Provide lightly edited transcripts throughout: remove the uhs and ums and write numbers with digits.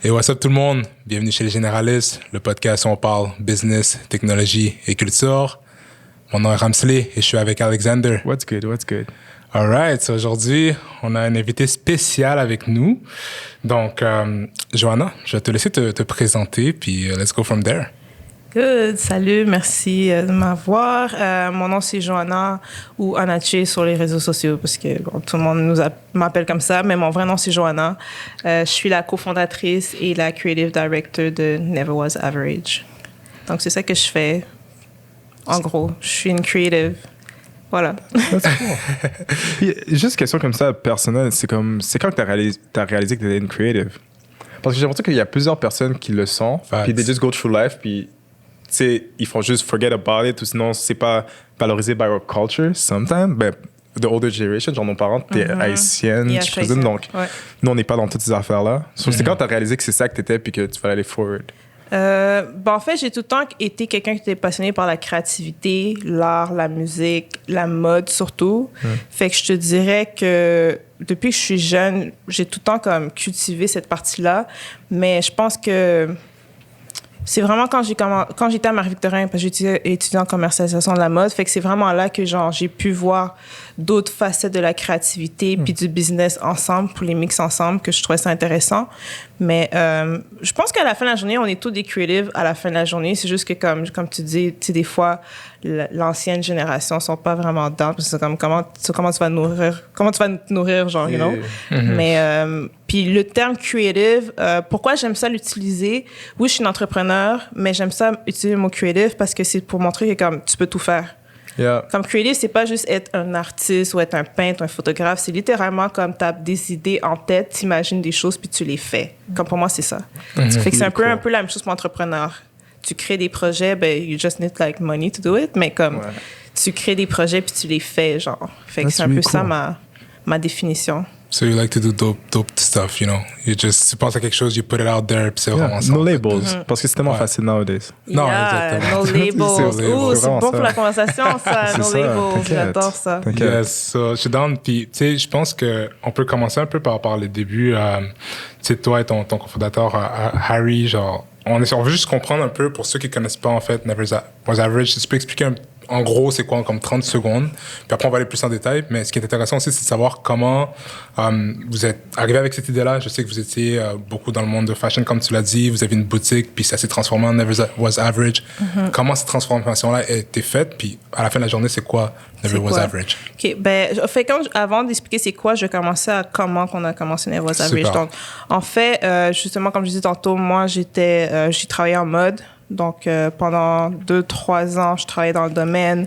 Et what's up tout le monde? Bienvenue chez les Généralistes, le podcast où on parle business, technologie et culture. Mon nom est Ramsley et je suis avec Alexander. What's good? All right, so aujourd'hui, on a un invité spécial avec nous. Donc, Johanna, je vais te laisser te présenter, puis let's go from there. Good, salut, merci de m'avoir. Mon nom c'est Johanna ou Anache sur les réseaux sociaux parce que bon, tout le monde m'appelle comme ça, mais mon vrai nom c'est Johanna. Je suis la cofondatrice et la creative director de Never Was Average. Donc c'est ça que je fais. En gros, je suis une creative. Voilà. Puis, juste une question comme ça, personnelle, c'est quand que t'as réalisé que t'étais une creative? Parce que j'ai l'impression qu'il y a plusieurs personnes qui le sont, puis they just go through life, puis tu sais, ils font juste forget about it, ou sinon c'est pas valorisé by our culture, sometimes. Ben, the older generation, genre nos parents, t'es haïtienne, Yeah, je présume, donc ouais. nous on n'est pas dans toutes ces affaires-là. C'est quand t'as réalisé que c'est ça que t'étais, puis que tu fallait aller forward? En fait, j'ai tout le temps été quelqu'un qui était passionné par la créativité, l'art, la musique, la mode surtout. Fait que je te dirais que depuis que je suis jeune, j'ai tout le temps comme cultivé cette partie-là. Mais je pense que c'est vraiment quand j'étais à Marie-Victorin, parce que j'étais étudiante en commercialisation de la mode, fait que c'est vraiment là que genre j'ai pu voir d'autres facettes de la créativité puis du business ensemble, pour les mix ensemble, que je trouvais ça intéressant. Mais je pense qu'à la fin de la journée, on est tous des creatives à la fin de la journée. C'est juste que comme tu dis, tu sais, des fois, l'ancienne génération sont pas vraiment dedans. Parce que c'est comme comment tu vas te nourrir, genre, you know? Mais puis le terme creative, pourquoi j'aime ça l'utiliser? Oui, je suis une entrepreneur, mais j'aime ça utiliser le mot creative parce que c'est pour montrer que comme tu peux tout faire. Yeah. Comme creative, c'est pas juste être un artiste ou être un peintre ou un photographe. C'est littéralement comme tu as des idées en tête, tu imagines des choses puis tu les fais. Comme pour moi, c'est ça. Fait que c'est un peu la même chose pour l'entrepreneur. Tu crées des projets, ben, you just need like money to do it, mais comme tu crées des projets puis tu les fais, genre. Fait que c'est un peu ça ma définition. So you like to do dope stuff, you know? Tu penses à quelque chose, you put it out there, puis c'est vraiment ça. No labels, parce que c'est tellement facile nowadays. Non, Yeah, exactement. no labels. Ouh, c'est bon ça. pour la conversation, ça. No labels, j'adore ça. Yes, je suis down. Puis, tu sais, je pense qu'on peut commencer un peu par les débuts. Tu sais, toi et ton cofondateur, Harry, genre, on veut juste comprendre un peu, pour ceux qui connaissent pas, en fait, Never Was Average, si tu peux expliquer en gros, c'est quoi, comme 30 secondes. Puis après, on va aller plus en détail. Mais ce qui est intéressant aussi, c'est de savoir comment vous êtes arrivé avec cette idée-là. Je sais que vous étiez beaucoup dans le monde de fashion, comme tu l'as dit. Vous avez une boutique, puis ça s'est transformé en Never Was Average. Comment cette transformation-là a été faite? Puis à la fin de la journée, c'est quoi Never Was Average? OK. Ben, avant d'expliquer c'est quoi, je vais commencer à comment qu'on a commencé Never Was Average. Super. Donc, en fait, justement, comme je disais tantôt, moi, j'ai travaillé en mode. Donc, pendant 2-3 ans, je travaillais dans le domaine,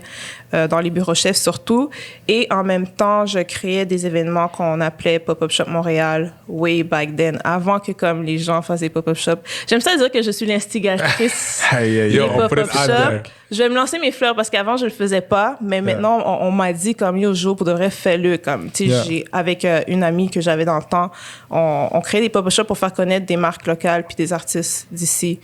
dans les bureaux chefs surtout. Et en même temps, je créais des événements qu'on appelait Pop-Up Shop Montréal, way back then, avant que comme les gens fassent des Pop-Up Shop. J'aime ça dire que je suis l'instigatrice des Pop-Up Shop. Je vais me lancer mes fleurs parce qu'avant, je le faisais pas. Mais maintenant, on m'a dit comme, yo, jour, pour de vrai, fais-le. Comme, tu sais, avec une amie que j'avais dans le temps, on créait des Pop-Up Shop pour faire connaître des marques locales puis des artistes d'ici.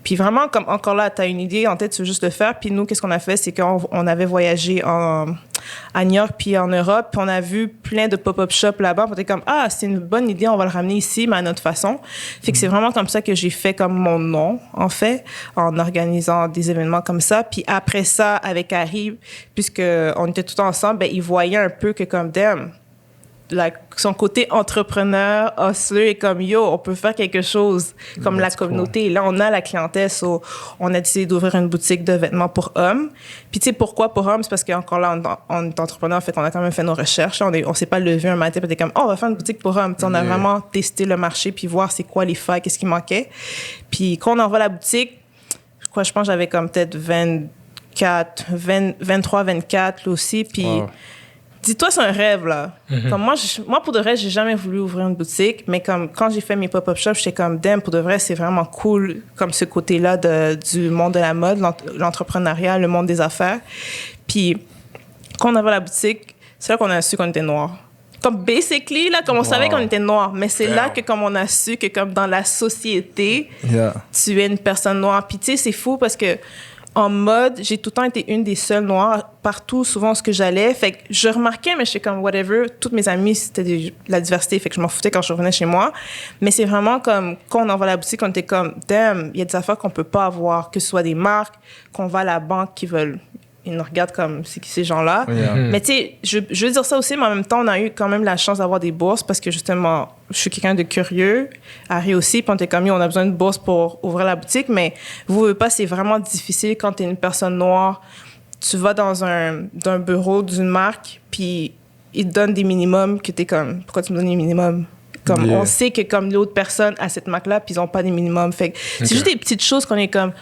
Puis vraiment, comme encore là, tu as une idée en tête, tu veux juste le faire. Puis nous, qu'est-ce qu'on a fait? C'est qu'on avait voyagé à New York puis en Europe. Puis on a vu plein de pop-up shops là-bas. On était comme, c'est une bonne idée, on va le ramener ici, mais à notre façon. Fait que c'est vraiment comme ça que j'ai fait comme mon nom, en fait, en organisant des événements comme ça. Puis après ça, avec Harry, puisqu'on était tout ensemble, ben, il voyait un peu que comme, damn, son côté entrepreneur, hustler, est comme yo, on peut faire quelque chose comme la communauté. Cool. Là, on a la clientèle, on a décidé d'ouvrir une boutique de vêtements pour hommes. Puis tu sais pourquoi pour hommes, c'est parce qu'encore là, on est entrepreneur, en fait, on a quand même fait nos recherches. On s'est pas levé un matin, puis on était comme on va faire une boutique pour hommes. T'sais, on a vraiment testé le marché puis voir c'est quoi les failles, qu'est-ce qui manquait. Puis quand on envoie la boutique, je pense que j'avais comme peut-être 23, 24 là aussi, puis dis-toi, c'est un rêve, là. Comme moi, pour de vrai, j'ai jamais voulu ouvrir une boutique, mais comme quand j'ai fait mes pop-up shops, j'étais comme, damn, pour de vrai, c'est vraiment cool, comme ce côté-là du monde de la mode, l'entrepreneuriat, le monde des affaires. Puis, quand on avait la boutique, c'est là qu'on a su qu'on était noirs. Comme, basically, là, comme on savait qu'on était noirs, mais c'est là que, comme on a su que, comme dans la société, tu es une personne noire. Puis, tu sais, c'est fou parce que en mode, j'ai tout le temps été une des seules noires partout, souvent ce que j'allais. Fait que je remarquais, mais j'étais comme whatever. Toutes mes amies, c'était de la diversité, fait que je m'en foutais quand je revenais chez moi. Mais c'est vraiment comme, quand on en va à la boutique, on était comme, damn, il y a des affaires qu'on peut pas avoir, que ce soit des marques, qu'on va à la banque qui veulent. Ils nous regardent comme c'est qui ces gens-là. Mais tu sais, je veux dire ça aussi, mais en même temps, on a eu quand même la chance d'avoir des bourses parce que justement, je suis quelqu'un de curieux. Harry aussi, puis on était comme, on a besoin de bourse pour ouvrir la boutique, mais vous voulez pas, c'est vraiment difficile quand tu es une personne noire. Tu vas dans un bureau d'une marque, puis ils te donnent des minimums que tu es comme, pourquoi tu me donnes des minimums? Comme, on sait que comme l'autre personne à cette marque-là, puis ils ont pas des minimums. Fait que c'est juste des petites choses qu'on est comme,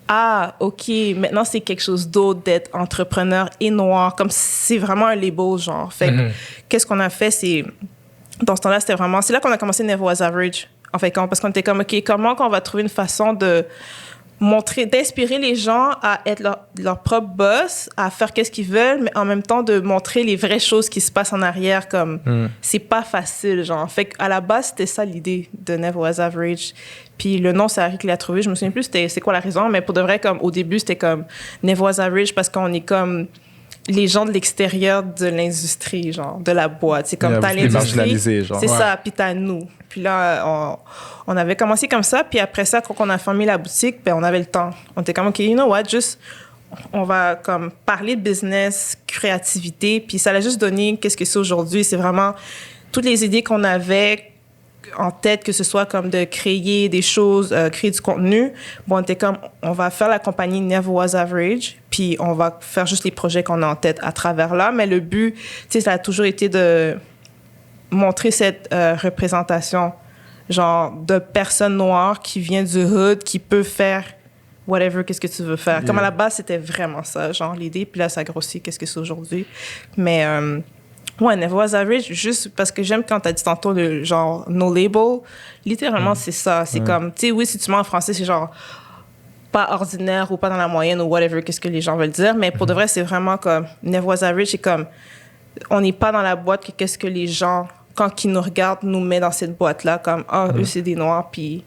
ah, OK, maintenant c'est quelque chose d'autre d'être entrepreneur et noir. Comme c'est vraiment un label, genre. Fait que, qu'est-ce qu'on a fait, c'est... Dans ce temps-là, c'était vraiment... C'est là qu'on a commencé Never Was Average. En fait, parce qu'on était comme, OK, comment qu'on va trouver une façon de montrer, d'inspirer les gens à être leur propre boss, à faire qu'est-ce qu'ils veulent, mais en même temps de montrer les vraies choses qui se passent en arrière, comme c'est pas facile, genre. Fait qu'à la base, c'était ça l'idée de Never Was Average. Puis le nom, c'est Harry qui l'a trouvé. Je me souviens plus c'est quoi la raison, mais pour de vrai, comme au début, c'était comme Never Was Average parce qu'on est comme les gens de l'extérieur de l'industrie, genre, de la boîte. C'est comme t'as l'industrie, c'est ça, puis t'as nous. Puis là, on avait commencé comme ça, puis après ça, quand on a fermé la boutique, ben on avait le temps. On était comme, OK, you know what, juste, on va comme parler de business, créativité, puis ça l'a juste donné qu'est-ce que c'est aujourd'hui. C'est vraiment toutes les idées qu'on avait en tête, que ce soit comme de créer des choses, créer du contenu. Bon, on était comme, on va faire la compagnie Never Was Average, puis on va faire juste les projets qu'on a en tête à travers là. Mais le but, tu sais, ça a toujours été de montrer cette représentation, genre, de personnes noires qui vient du hood, qui peut faire whatever, qu'est-ce que tu veux faire. Comme à la base, c'était vraiment ça, genre, l'idée. Puis là, ça grossit, qu'est-ce que c'est aujourd'hui. Mais... ouais, Never Was Average, juste parce que j'aime quand t'as dit tantôt le genre no label. Littéralement, c'est ça. C'est comme, tu sais, oui, si tu mets en français, c'est genre pas ordinaire ou pas dans la moyenne ou whatever, qu'est-ce que les gens veulent dire. Mais pour de vrai, c'est vraiment comme Never Was Average, c'est comme, on n'est pas dans la boîte que qu'est-ce que les gens, quand ils nous regardent, nous met dans cette boîte-là, comme, eux, c'est des noirs, puis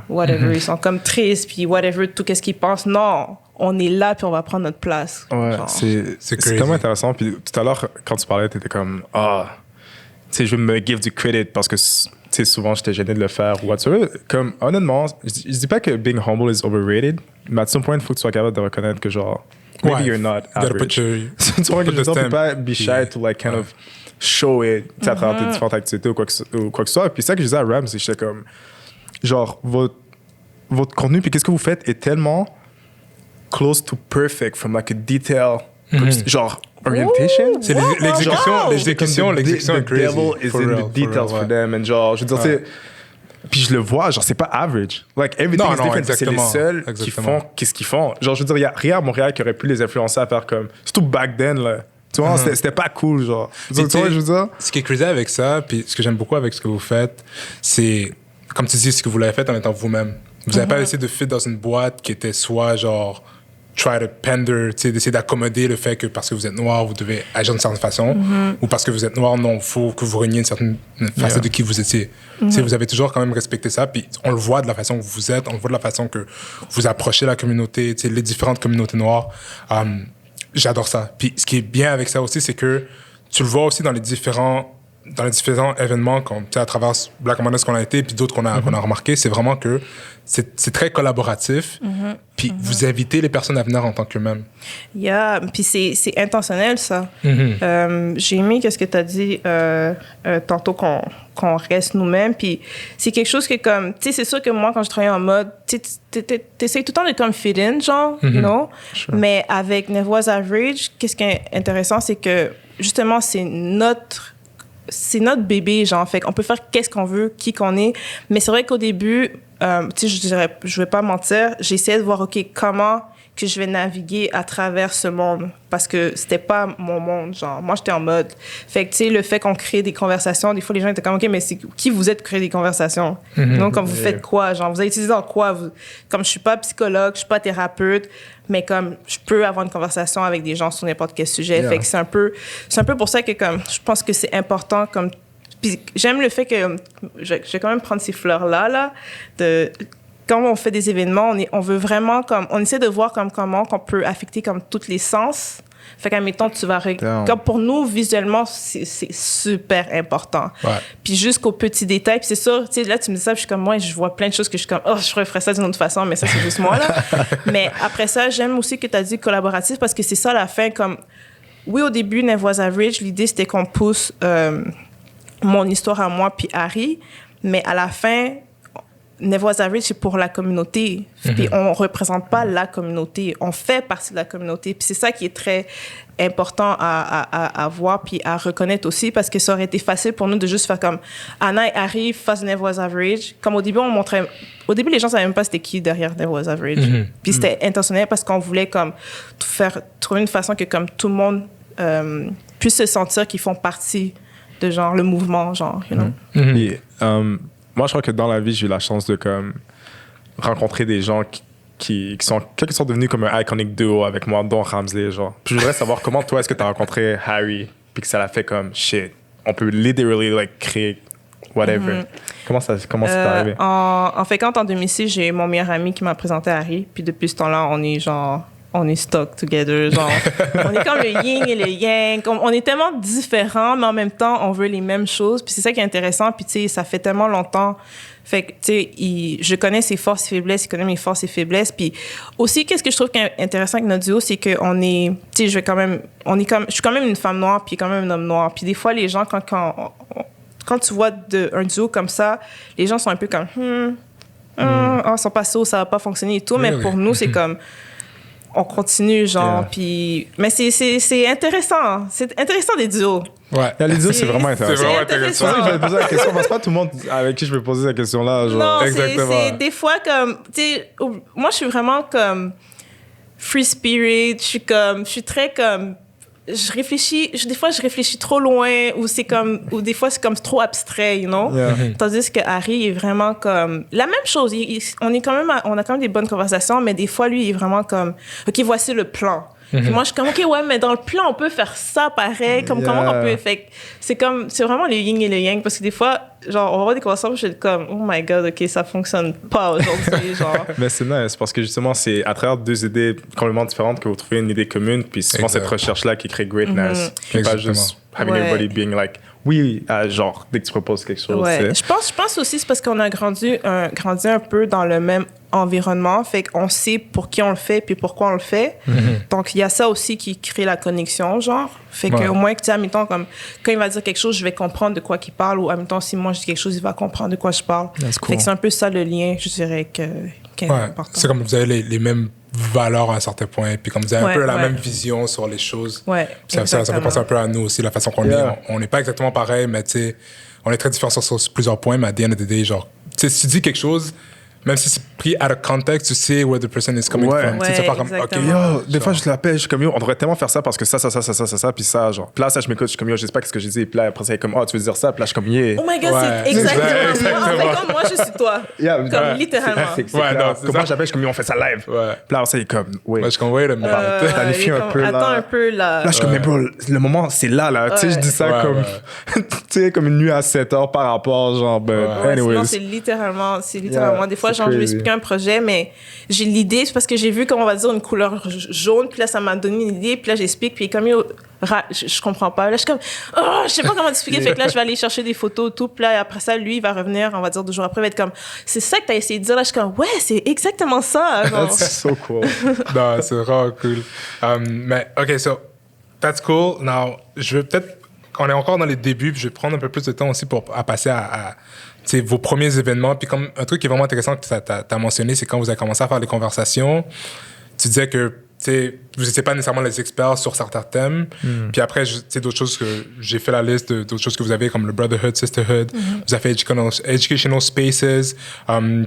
whatever, ils sont comme tristes, puis whatever, tout qu'est-ce qu'ils pensent. Non, on est là, puis on va prendre notre place. Ouais, c'est tellement intéressant. Puis tout à l'heure, quand tu parlais, tu étais comme, tu sais, je veux me give du credit parce que, tu sais, souvent, j'étais gêné de le faire ou whatsoever. Comme, honnêtement, je dis pas que being humble is overrated, mais à some point, il faut que tu sois capable de reconnaître que, genre, maybe you're not average. Tu vois que je ne peux pas be shy to, like, kind of show it à travers tes différentes activités ou quoi que ce soit. Puis ça que je disais à Ram, c'est que j'étais comme, genre, votre contenu, puis qu'est-ce que vous faites est tellement close to perfect from like a detail, genre orientation. C'est l'exécution est crazy. The devil is in the details for them. And genre, je veux dire, puis je le vois, genre, c'est pas average. Like, everything is different. C'est les seuls qui font qu'est-ce qu'ils font. Genre, je veux dire, il y a rien à Montréal qui aurait pu les influencer à faire comme, surtout back then, là. Tu vois, c'était pas cool, genre. Tu vois, je veux dire. Ce qui est crazy avec ça, puis ce que j'aime beaucoup avec ce que vous faites, c'est, comme tu dis, ce que vous l'avez fait en étant vous-même. Vous n'avez pas essayé de fit dans une boîte qui était soit genre try to pander, d'essayer d'accommoder le fait que parce que vous êtes noir, vous devez agir d'une certaine façon, ou parce que vous êtes noir, non, il faut que vous reniez une certaine facette de qui vous étiez. Vous avez toujours quand même respecté ça, puis on le voit de la façon que vous êtes, on le voit de la façon que vous approchez la communauté, les différentes communautés noires. J'adore ça. Puis ce qui est bien avec ça aussi, c'est que tu le vois aussi dans les différents événements, comme à travers Black Among Us qu'on a été, puis d'autres qu'on a remarqué, c'est vraiment que c'est très collaboratif, puis vous invitez les personnes à venir en tant qu'eux-mêmes. Puis c'est intentionnel, ça. J'ai aimé ce que tu as dit tantôt, qu'on reste nous-mêmes, puis c'est quelque chose que comme, tu sais, c'est sûr que moi, quand je travaille en mode, tu essaies tout le temps de comme fit in, genre, you know? Sure. Mais avec Never Was Average, qu'est-ce qui est intéressant, c'est que, justement, c'est notre bébé, genre, fait qu'on peut faire qu'est-ce qu'on veut, qui qu'on est. Mais c'est vrai qu'au début, tu sais, je vais pas mentir, j'essayais de voir, OK, comment que je vais naviguer à travers ce monde. Parce que c'était pas mon monde, genre. Moi, j'étais en mode. Fait que, tu sais, le fait qu'on crée des conversations, des fois, les gens étaient comme, OK, mais c'est qui vous êtes pour créer des conversations? Donc, comme vous faites quoi? Genre, vous avez utilisé dans quoi? Comme je suis pas psychologue, je suis pas thérapeute, mais comme je peux avoir une conversation avec des gens sur n'importe quel sujet. Fait que c'est un peu pour ça que, comme, je pense que c'est important, comme. Puis j'aime le fait que. Je vais quand même prendre ces fleurs-là, là, de. quand on fait des événements, on veut vraiment on essaie de voir comment qu'on peut affecter comme tous les sens. Fait qu'admettons, tu vas... Comme pour nous, visuellement, c'est super important. Ouais. Puis jusqu'aux petits détails. Puis c'est sûr, tu sais, là, tu me dis ça, puis je suis comme, moi, je vois plein de choses que je suis comme, oh, je referais ça d'une autre façon, mais ça, c'est juste moi, là. Mais après ça, j'aime aussi que tu as dit collaboratif, parce que c'est ça, la fin, comme... Oui, au début, Nev Was Average, l'idée, c'était qu'on pousse mon histoire à moi puis Harry, mais à la fin... Nev Was Average, c'est pour la communauté. Puis on représente pas la communauté. On fait partie de la communauté. Puis c'est ça qui est très important à voir puis à reconnaître aussi, parce que ça aurait été facile pour nous de juste faire comme Anna et Harry face Nev Was Average. Comme au début, on montrait... Au début, les gens savaient même pas c'était qui derrière Nev Was Average. Puis c'était intentionnel parce qu'on voulait comme trouver une façon que comme tout le monde puisse se sentir qu'ils font partie de genre le mouvement, genre, you know. Et, moi, je crois que dans la vie, j'ai eu la chance de comme rencontrer des gens qui sont quelque sorte devenus comme un iconic duo avec moi, dont Ramsley, genre. Puis je voudrais savoir comment toi, est-ce que tu as rencontré Harry, puis que ça l'a fait comme shit. On peut literally like créer whatever. Comment c'est arrivé? En fait, quand en 2006, j'ai mon meilleur ami qui m'a présenté Harry, puis depuis ce temps-là, on est stuck together, genre, on est comme le yin et le yang, on est tellement différents, mais en même temps, on veut les mêmes choses, puis c'est ça qui est intéressant, puis tu sais, ça fait tellement longtemps, fait que, tu sais, je connais ses forces et faiblesses, il connaît mes forces et faiblesses, puis aussi, qu'est-ce que je trouve intéressant avec notre duo, c'est qu'on est, tu sais, je suis quand même une femme noire, puis quand même un homme noir, puis des fois, les gens, quand tu vois un duo comme ça, les gens sont un peu comme, ils sont pas sûrs, ça va pas fonctionner et tout, mais pour nous, c'est comme, on continue, genre, puis... Mais c'est intéressant. C'est intéressant, des duos. Ouais, les duos, c'est vraiment intéressant. C'est vraiment intéressant. C'est pour ça que je vais poser la question, parce que pas tout le monde avec qui je vais poser cette question-là, genre. Non, exactement. c'est des fois comme... Tu sais, moi, je suis vraiment comme... Free spirit. Je suis très comme... Des fois, je réfléchis trop loin, ou des fois, c'est comme trop abstrait, you know? Yeah. Tandis que Harry est vraiment comme... La même chose, on a quand même des bonnes conversations, mais des fois, lui, il est vraiment comme, OK, voici le plan. Puis moi, je suis comme, OK, ouais, mais dans le plan, on peut faire ça pareil, comme comment on peut... Fait c'est vraiment le yin et le yang, parce que des fois, genre, on va avoir des conversations, je suis comme, oh my God, OK, ça fonctionne pas aujourd'hui, genre. Mais c'est nice, parce que justement, c'est à travers deux idées complètement différentes que vous trouvez une idée commune, puis souvent cette recherche-là qui crée greatness. Pas juste having everybody being like, oui, genre, dès que tu proposes quelque chose. Ouais. Je pense aussi c'est parce qu'on a grandi un peu dans le même environnement, fait qu'on sait pour qui on le fait puis pourquoi on le fait. Donc il y a ça aussi qui crée la connexion, genre. Fait qu'au moins que tu sais, admettons, comme quand il va dire quelque chose, je vais comprendre de quoi il parle, ou admettons, si moi je dis quelque chose, il va comprendre de quoi je parle. Cool. Fait que c'est un peu ça le lien, je dirais, qui est important. C'est comme vous avez les mêmes valeurs à un certain point, puis comme vous avez un peu la même vision sur les choses. Ouais, ça fait penser un peu à nous aussi, la façon qu'on est. On n'est pas exactement pareil, mais tu sais, on est très différents sur plusieurs points, mais à the end of the day, genre, tu sais, si tu dis quelque chose, même si c'est pris out of context, tu sais where the person is coming from. Tu sais pas comme, OK, yo, des fois, je l'appelle, je suis comme, yo, on devrait tellement faire ça parce que ça, puis ça, genre. Puis là, ça, je m'écoute, je suis comme, yo, je sais pas ce que j'ai dit. Puis là, après, c'est comme, oh, tu veux dire ça? Puis là, je suis comme, yeah. Oh my God, c'est exactement moi. En fait, comme moi, je suis toi. Comme littéralement. Moi, j'appelle, je suis comme, yo, on fait ça live. Puis là, c'est comme, ouais. Je suis comme, wait a minute. Planifie un peu, là. Attends un peu, là. Là, je suis comme, mais bro, le moment, c'est là. Tu sais, je dis ça comme, tu sais, comme une nuit à 7 heures par rapport, genre, anyways. Non, c'est littéralement. Des fois, genre, je vais expliquer un projet, mais j'ai l'idée, c'est parce que j'ai vu, comme on va dire, une couleur jaune, puis là, ça m'a donné une idée, puis là, j'explique, puis comme, je comprends pas. Là, je suis comme, oh, je sais pas comment t'expliquer. Fait que là, je vais aller chercher des photos, tout, puis là, après ça, lui, il va revenir, on va dire 2 jours après, il va être comme, c'est ça que t'as essayé de dire. Là, je suis comme, ouais, c'est exactement ça. That's so cool. Non, c'est vraiment cool. Mais, OK, so, that's cool. Now, je vais peut-être, on est encore dans les débuts, puis je vais prendre un peu plus de temps aussi à passer à vos premiers événements. Puis comme un truc qui est vraiment intéressant que tu as mentionné, c'est quand vous avez commencé à faire les conversations, tu disais que vous n'étiez pas nécessairement les experts sur certains thèmes. Puis après, d'autres choses que j'ai fait la liste d'autres choses que vous avez, comme le Brotherhood, Sisterhood. Vous avez fait Educational Spaces,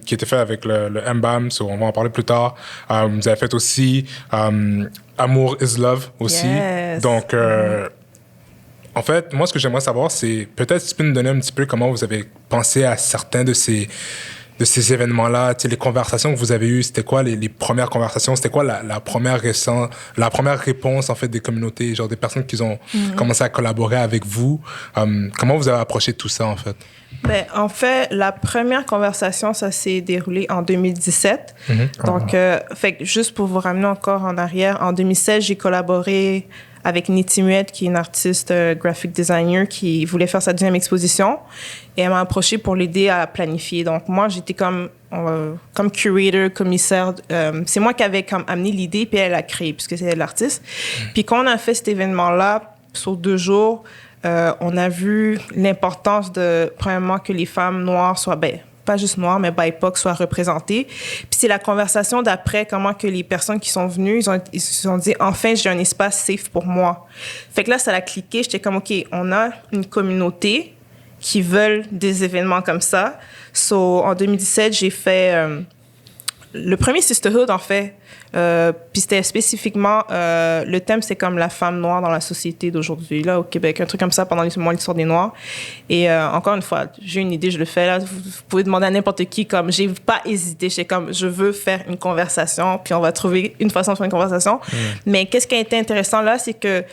qui était fait avec le MBAM, so on va en parler plus tard. Vous avez fait aussi Amour is Love aussi. Yes. Donc, en fait, moi, ce que j'aimerais savoir, c'est peut-être si tu peux nous donner un petit peu comment vous avez pensé à certains de ces de ces événements-là, tu sais, les conversations que vous avez eues, c'était quoi les premières conversations? C'était quoi la première réponse, en fait, des communautés, genre des personnes qui ont commencé à collaborer avec vous? Comment vous avez approché tout ça, en fait? Ben, en fait, la première conversation, ça s'est déroulé en 2017. Donc, fait que juste pour vous ramener encore en arrière, en 2016, j'ai collaboré avec Niti Muet, qui est une artiste graphic designer qui voulait faire sa deuxième exposition. Et elle m'a approché pour l'aider à planifier. Donc, moi, j'étais comme curator, commissaire. C'est moi qui avais comme amené l'idée, puis elle a créé, puisque c'est l'artiste. Puis quand on a fait cet événement-là, sur 2 jours, on a vu l'importance de, premièrement, que les femmes noires soient, pas juste noires, mais BIPOC soient représentées. Puis c'est la conversation d'après, comment que les personnes qui sont venues, ils se sont dit, enfin, j'ai un espace safe pour moi. Fait que là, ça a cliqué. J'étais comme, OK, on a une communauté qui veulent des événements comme ça. So, en 2017, j'ai fait le premier Sisterhood, en fait. Puis c'était spécifiquement, le thème, c'est comme la femme noire dans la société d'aujourd'hui, là, au Québec, un truc comme ça pendant l'histoire des Noirs. Et encore une fois, j'ai une idée, je le fais, là. Vous pouvez demander à n'importe qui, comme, j'ai pas hésité. J'étais comme, je veux faire une conversation, puis on va trouver une façon de faire une conversation. Mais qu'est-ce qui a été intéressant là, c'est que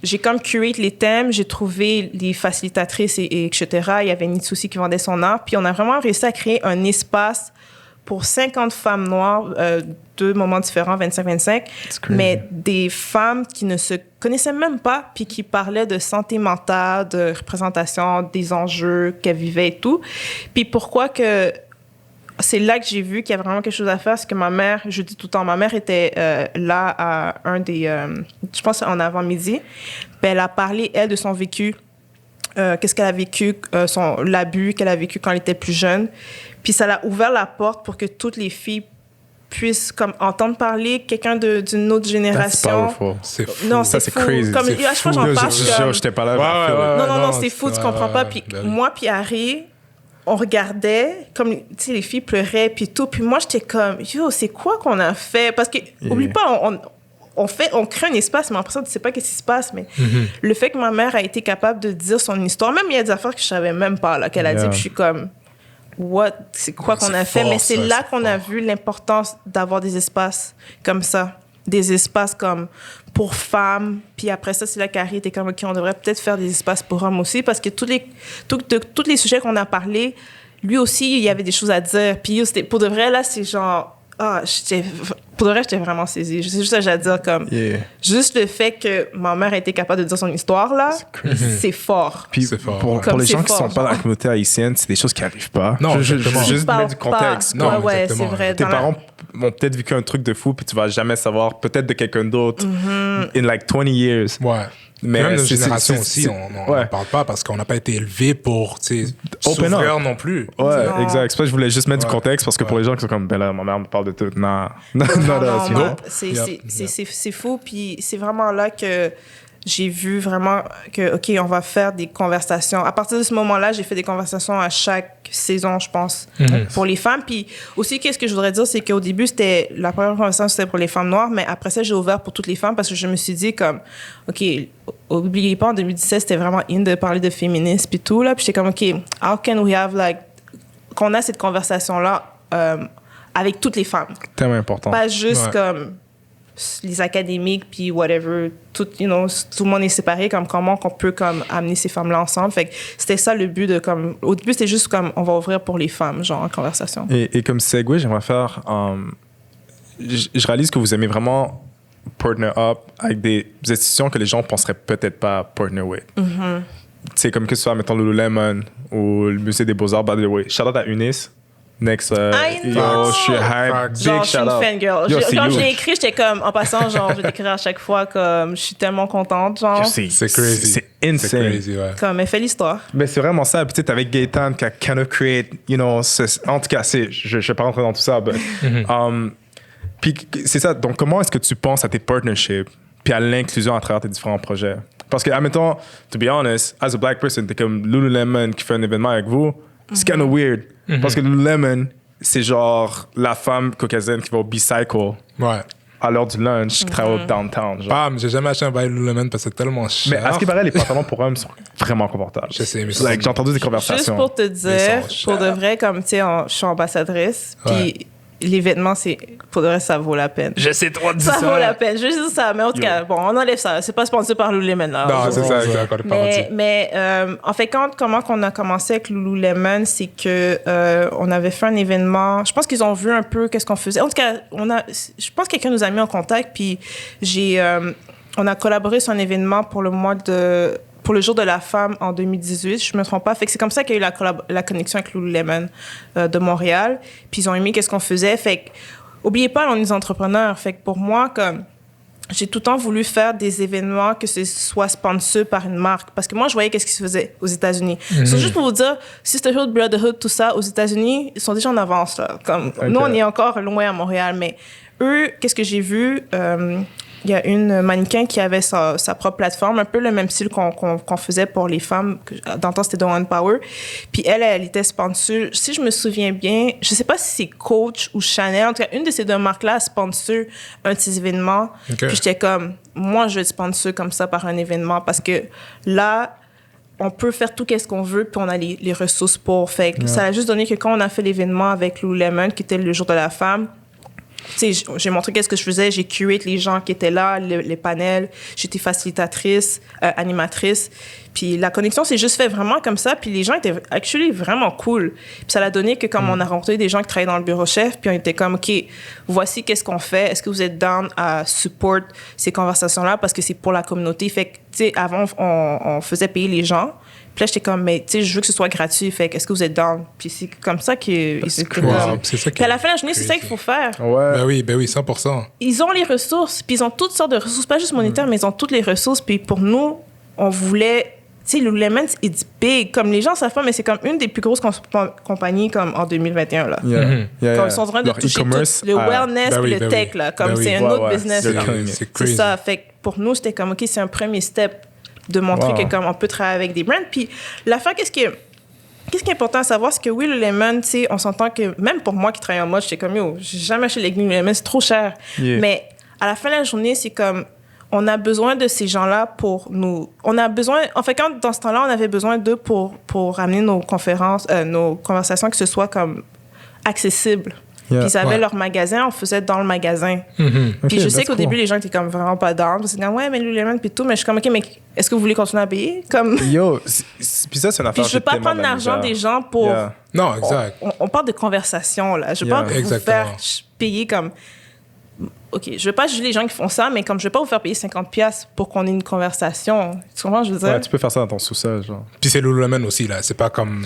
j'ai comme curate les thèmes, j'ai trouvé les facilitatrices, et etc. Il y avait Nitsu aussi qui vendait son art. Puis on a vraiment réussi à créer un espace pour 50 femmes noires, 2 moments différents, 25-25, mais des femmes qui ne se connaissaient même pas, puis qui parlaient de santé mentale, de représentation, des enjeux qu'elles vivaient et tout. Puis pourquoi que... C'est là que j'ai vu qu'il y avait vraiment quelque chose à faire, c'est que ma mère, je dis tout le temps, ma mère était là à un des... je pense en avant-midi, puis elle a parlé, elle, de son vécu, qu'est-ce qu'elle a vécu, l'abus qu'elle a vécu quand elle était plus jeune. Puis ça l'a ouvert la porte pour que toutes les filles puissent comme entendre parler quelqu'un d'une autre génération. That's powerful. C'est fou. Non, c'est crazy. Comme, c'est à chaque fois j'en parle, je t'ai pas là. Non, c'est fou, tu comprends pas. Puis moi puis Harry, on regardait, comme, tu sais, les filles pleuraient, puis tout. Puis moi, j'étais comme, yo, c'est quoi qu'on a fait? Parce que, oublie pas, on crée un espace, mais après ça, tu sais pas qu'est-ce qui se passe. Mais le fait que ma mère a été capable de dire son histoire, même il y a des affaires que je savais même pas, là, qu'elle a dit, puis je suis comme, c'est quoi qu'on a fait? Mais c'est là qu'on a vu l'importance d'avoir des espaces comme ça. Des espaces comme pour femmes. Puis après ça, c'est là qu'Harry était comme, OK, on devrait peut-être faire des espaces pour hommes aussi, parce que tous les sujets qu'on a parlé, lui aussi, il y avait des choses à dire. Puis pour de vrai, là, c'est genre... pour de vrai, j'étais vraiment saisie. C'est juste ça que j'ai à dire, comme... Juste le fait que ma mère a été capable de dire son histoire, là, c'est fort. Puis c'est fort. Pour les gens qui ne sont pas dans la communauté haïtienne, c'est des choses qui n'arrivent pas. Non, juste mettre du contexte. Non, ouais, c'est vrai. Tes parents ont peut-être vécu un truc de fou, puis tu vas jamais savoir, peut-être de quelqu'un d'autre, in like 20 years. Ouais. Mais même notre génération aussi, on n'en parle pas parce qu'on n'a pas été élevé pour s'ouvrir non plus. Ouais, exact. C'est pour ça que je voulais juste mettre du contexte parce que pour les gens qui sont comme, ben là, ma mère me parle de tout. Non, c'est fou. Puis c'est vraiment là que j'ai vu vraiment que, OK, on va faire des conversations. À partir de ce moment-là, j'ai fait des conversations à chaque saison, je pense, pour les femmes. Puis aussi, qu'est-ce que je voudrais dire, c'est qu'au début, la première conversation, c'était pour les femmes noires, mais après ça, j'ai ouvert pour toutes les femmes parce que je me suis dit comme, OK, oubliez pas, en 2017, c'était vraiment in de parler de féminisme puis tout, là. Puis j'étais comme, OK, how can we have, like, qu'on a cette conversation-là avec toutes les femmes. Tellement important. Pas juste comme les académiques puis whatever, tout le monde est séparé, comme comment qu'on peut comme amener ces femmes là ensemble. Fait que c'était ça le but de comme au début c'était juste comme on va ouvrir pour les femmes genre en conversation. Et comme segue, j'aimerais faire je réalise que vous aimez vraiment partner up avec des institutions que les gens penseraient peut-être pas partner with. Tu sais, comme que ce soit mettons Lululemon ou le musée des Beaux-Arts. By the way, shout out à Eunice. Next, yo, je suis hype. Genre, je suis une fangirl. Quand je l'ai écrit, j'étais comme, en passant, genre, je vais l'écrire à chaque fois, comme, je suis tellement contente, genre. C'est crazy. C'est insane. C'est crazy, ouais. Comme, elle fait l'histoire. Mais c'est vraiment ça. Peut-être avec Gaëtan, qui a kind of create, en tout cas, je ne vais pas rentrer dans tout ça, mais. Puis c'est ça. Donc, comment est-ce que tu penses à tes partnerships, puis à l'inclusion à travers tes différents projets? Parce que, admettons, to be honest, as a black person, t'es comme Lululemon qui fait un événement avec vous. C'est kind of weird. Parce que Lululemon, c'est genre la femme caucasienne qui va au B-Cycle. Ouais. à l'heure du lunch qui travaillent au downtown. Genre. Bam, j'ai jamais acheté un bail Lululemon parce que c'est tellement cher. Mais à ce qui paraît, les pantalons pour hommes sont vraiment confortables. Je sais, mais J'ai entendu des conversations. Juste pour te dire, pour de vrai, comme tu sais, je suis ambassadrice, puis les vêtements, pour de vrai, ça vaut la peine. Je sais trop dire ça. Ça vaut la peine, je dis ça. Mais en tout cas, bon, on enlève ça. C'est pas sponsorisé par Lululemon, là. Non, c'est ça, exactement. Mais en fait, comment qu'on a commencé avec Lululemon, c'est que on avait fait un événement. Je pense qu'ils ont vu un peu qu'est-ce qu'on faisait. En tout cas, je pense que quelqu'un nous a mis en contact, puis on a collaboré sur un événement pour le jour de la femme en 2018, je me trompe pas. Fait que c'est comme ça qu'il y a eu la connexion avec Lululemon de Montréal. Puis ils ont aimé qu'est-ce qu'on faisait. Fait que, oubliez pas, on est des entrepreneurs. Fait que pour moi, comme j'ai tout le temps voulu faire des événements que ce soit sponsor par une marque. Parce que moi, je voyais qu'est-ce qui se faisait aux États-Unis. So, juste pour vous dire, Sisterhood, Brotherhood, tout ça, aux États-Unis, ils sont déjà en avance, là. Comme, nous, on est encore loin à Montréal. Mais eux, qu'est-ce que j'ai vu? Il y a une mannequin qui avait sa propre plateforme, un peu le même style qu'on faisait pour les femmes. Dans le temps, c'était The One Power. Puis elle était sponsor. Si je me souviens bien, je sais pas si c'est Coach ou Chanel. En tout cas, une de ces deux marques-là a sponsor un de ces événements. Okay. Puis j'étais comme, moi, je vais être sponsor comme ça par un événement parce que là, on peut faire tout ce qu'on veut, puis on a les ressources pour. Fait que ça a juste donné que quand on a fait l'événement avec Lululemon, qui était le jour de la femme, tu sais, j'ai montré qu'est-ce que je faisais, j'ai curate les gens qui étaient là, les panels, j'étais facilitatrice, animatrice, puis la connexion s'est juste fait vraiment comme ça, puis les gens étaient actually vraiment cool. Puis ça l'a donné que comme on a rencontré des gens qui travaillaient dans le bureau chef, puis on était comme, OK, voici qu'est-ce qu'on fait, est-ce que vous êtes down à support ces conversations-là parce que c'est pour la communauté. Fait que, tu sais, avant, on faisait payer les gens. Puis là, j'étais comme, mais tu sais, je veux que ce soit gratuit. Fait que, est-ce que vous êtes down? Puis c'est comme ça que. Puis à la fin de la journée, c'est ça qu'il faut faire. Ouais. Ben oui, 100%. Ils ont les ressources. Puis ils ont toutes sortes de ressources, pas juste monétaires, mais ils ont toutes les ressources. Puis pour nous, on voulait. Tu sais, Lululemon, it's big. Comme les gens savent pas, mais c'est comme une des plus grosses compagnies comme en 2021, là. Comme ils sont en train de toucher tout le wellness et le tech, là. Comme c'est un autre business. C'est ça. Fait que pour nous, c'était comme, OK, c'est un premier step de montrer que comme on peut travailler avec des brands. Puis l'affaire, qu'est-ce qui est important à savoir, c'est que oui, Lululemon, tu sais, on s'entend que même pour moi qui travaille en mode, j'étais comme, yo, j'ai jamais acheté les leggings Lululemon, c'est trop cher. Mais à la fin de la journée, c'est comme, on a besoin de ces gens-là pour nous. On a besoin, en fait, quand dans ce temps-là, on avait besoin d'eux pour amener nos conférences, nos conversations, que ce soit comme accessible. Puis ils avaient leur magasin, on faisait dans le magasin. Puis je sais qu'au début, les gens étaient comme vraiment pas down. C'est comme, ouais, mais Lululemon, puis tout. Mais je suis comme, OK, mais est-ce que vous voulez continuer à payer? Comme... Yo, puis ça, c'est une affaire. Puis je veux pas prendre l'argent des gens pour. Non, exact. On parle de conversation, là. Je veux pas vous faire payer comme. OK, je veux pas juger les gens qui font ça, mais comme je veux pas vous faire payer 50$ pour qu'on ait une conversation. Tu comprends, je veux dire? Ouais, tu peux faire ça dans ton sous-sol, genre. Puis c'est Lululemon aussi, là. C'est pas comme.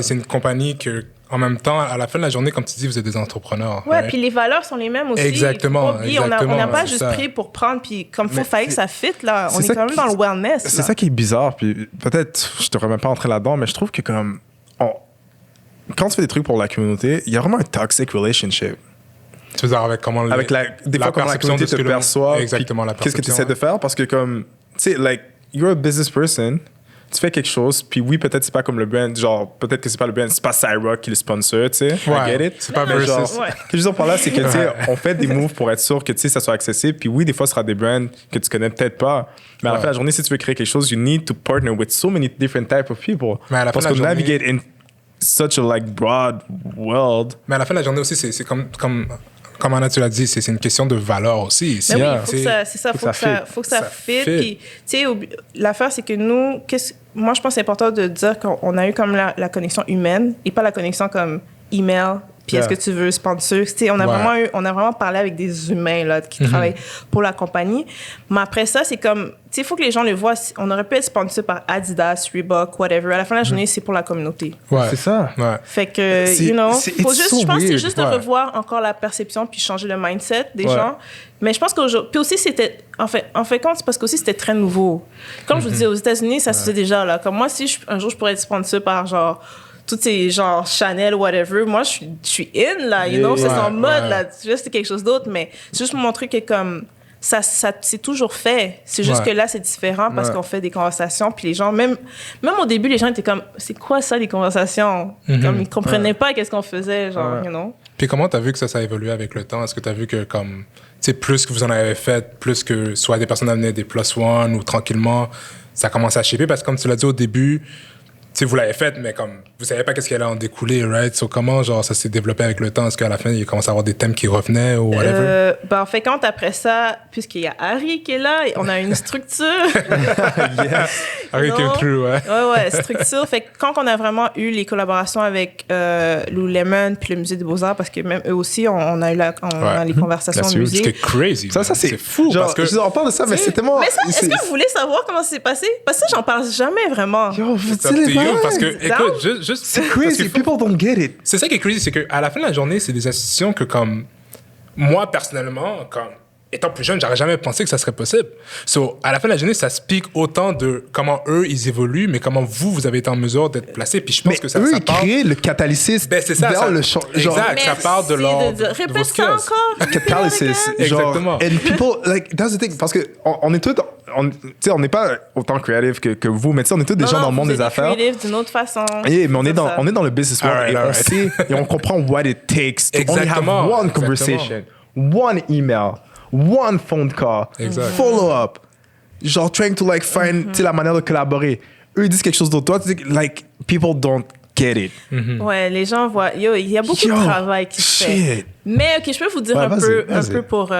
C'est une compagnie que. En même temps, à la fin de la journée, comme tu dis, vous êtes des entrepreneurs. Ouais, puis les valeurs sont les mêmes aussi. Exactement. On n'a pas juste pris pour prendre, puis comme il fallait que ça fit, là. On est quand même dans le wellness. C'est ça qui est bizarre, puis peut-être, je te remets pas entrer là-dedans, mais je trouve que comme. Quand tu fais des trucs pour la communauté, il y a vraiment un toxic relationship. Tu veux dire avec comment avec des fois, comment la communauté te perçoit. Exactement, la qu'est-ce que tu essaies de faire? Parce que comme, tu sais, like, you're a business person. Tu fais quelque chose, puis oui, peut-être c'est pas comme le brand, genre, peut-être que c'est pas le brand, c'est pas Cyrock qui le sponsor, tu sais. I get it. C'est pas Versus. Ce que je veux dire par là, c'est que, tu sais, on fait des moves pour être sûr que, tu sais, ça soit accessible, puis oui, des fois, ce sera des brands que tu connais peut-être pas. Mais à la fin de la journée, si tu veux créer quelque chose, you need to partner with so many different types of people. Parce que navigate in such a, like, broad world. Mais à la fin de la journée aussi, c'est comme Anna, tu l'as dit, c'est une question de valeur aussi. Mais oui, faut que ça fit. Puis, tu sais, l'affaire, c'est que nous, moi, je pense que c'est important de dire qu'on a eu comme la connexion humaine et pas la connexion comme email. Puis est-ce que tu veux sponsor? On a vraiment parlé avec des humains là, qui travaillent pour la compagnie. Mais après ça, c'est comme, tu sais, il faut que les gens le voient. On aurait pu être sponsor par Adidas, Reebok, whatever. À la fin de la journée, c'est pour la communauté. Ouais. C'est ça. Ouais. Fait que, je pense que c'est juste de revoir encore la perception puis changer le mindset des gens. Mais je pense qu'aujourd'hui, puis aussi, c'était, en fait, c'est parce qu'aussi, c'était très nouveau. Comme je vous disais, aux États-Unis, ça se fait déjà, là. Comme moi, si un jour, je pourrais être sponsor par, genre, tous ces genre Chanel, whatever, moi, je suis in, là, you know, c'est en mode, là, c'est quelque chose d'autre, mais c'est juste pour montrer que, comme, ça c'est toujours fait. C'est juste que là, c'est différent parce qu'on fait des conversations, puis les gens, même au début, les gens étaient comme, c'est quoi ça, les conversations? Comme, ils comprenaient pas qu'est-ce qu'on faisait, genre, you know. Puis comment t'as vu que ça a évolué avec le temps? Est-ce que t'as vu que, comme, sais, plus que vous en avez fait, plus que soit des personnes amenaient des plus one ou tranquillement, ça commence à shaper? Parce que comme tu l'as dit au début, tu sais, vous l'avez fait, mais comme vous savez pas qu'est-ce qui allait en découler, right? So, comment, genre, ça s'est développé avec le temps? Est-ce qu'à la fin, il commence à avoir des thèmes qui revenaient ou whatever? En fait, quand après ça, puisqu'il y a Harry qui est là, on a une structure. Yes. Harry came through, ouais. Ouais, structure. Fait que quand on a vraiment eu les collaborations avec Lululemon puis le Musée des Beaux-Arts, parce que même eux aussi, on a eu les conversations au musée. C'est crazy. Ça c'est fou. Genre, parce que on parle de ça, mais c'est tellement. Mais ça, est-ce que vous voulez savoir comment ça s'est passé? Parce que ça, j'en parle jamais vraiment. Yo, parce que, écoute, juste c'est crazy, people don't get it. C'est ça qui est crazy, c'est qu'à la fin de la journée, c'est des institutions que, comme, moi, personnellement, comme, étant plus jeune, j'aurais jamais pensé que ça serait possible. So, à la fin de la journée, ça speak autant de comment eux, ils évoluent, mais comment vous avez été en mesure d'être placés. Puis je pense que ça eux, ça ils parle... créent le catalysis c'est ça, vers le champ. Exact, ça part de leur... Répète ça encore. Catalysis. Exactement. And people, like, that's the thing. Parce qu'on est tous... on n'est pas autant creative que vous, mais on est tous des gens dans le monde des affaires. Creative d'une autre façon. Yeah, mais on est dans le business world et on sait et on comprend what it takes to only have one conversation, one email, one phone call, follow up, genre trying to like find la manière de collaborer. Eux ils disent quelque chose d'autre, toi tu dis like people don't get it. Ouais, les gens voient. Yo, il y a beaucoup de travail qui se fait. Mais ok, je peux vous dire un peu pour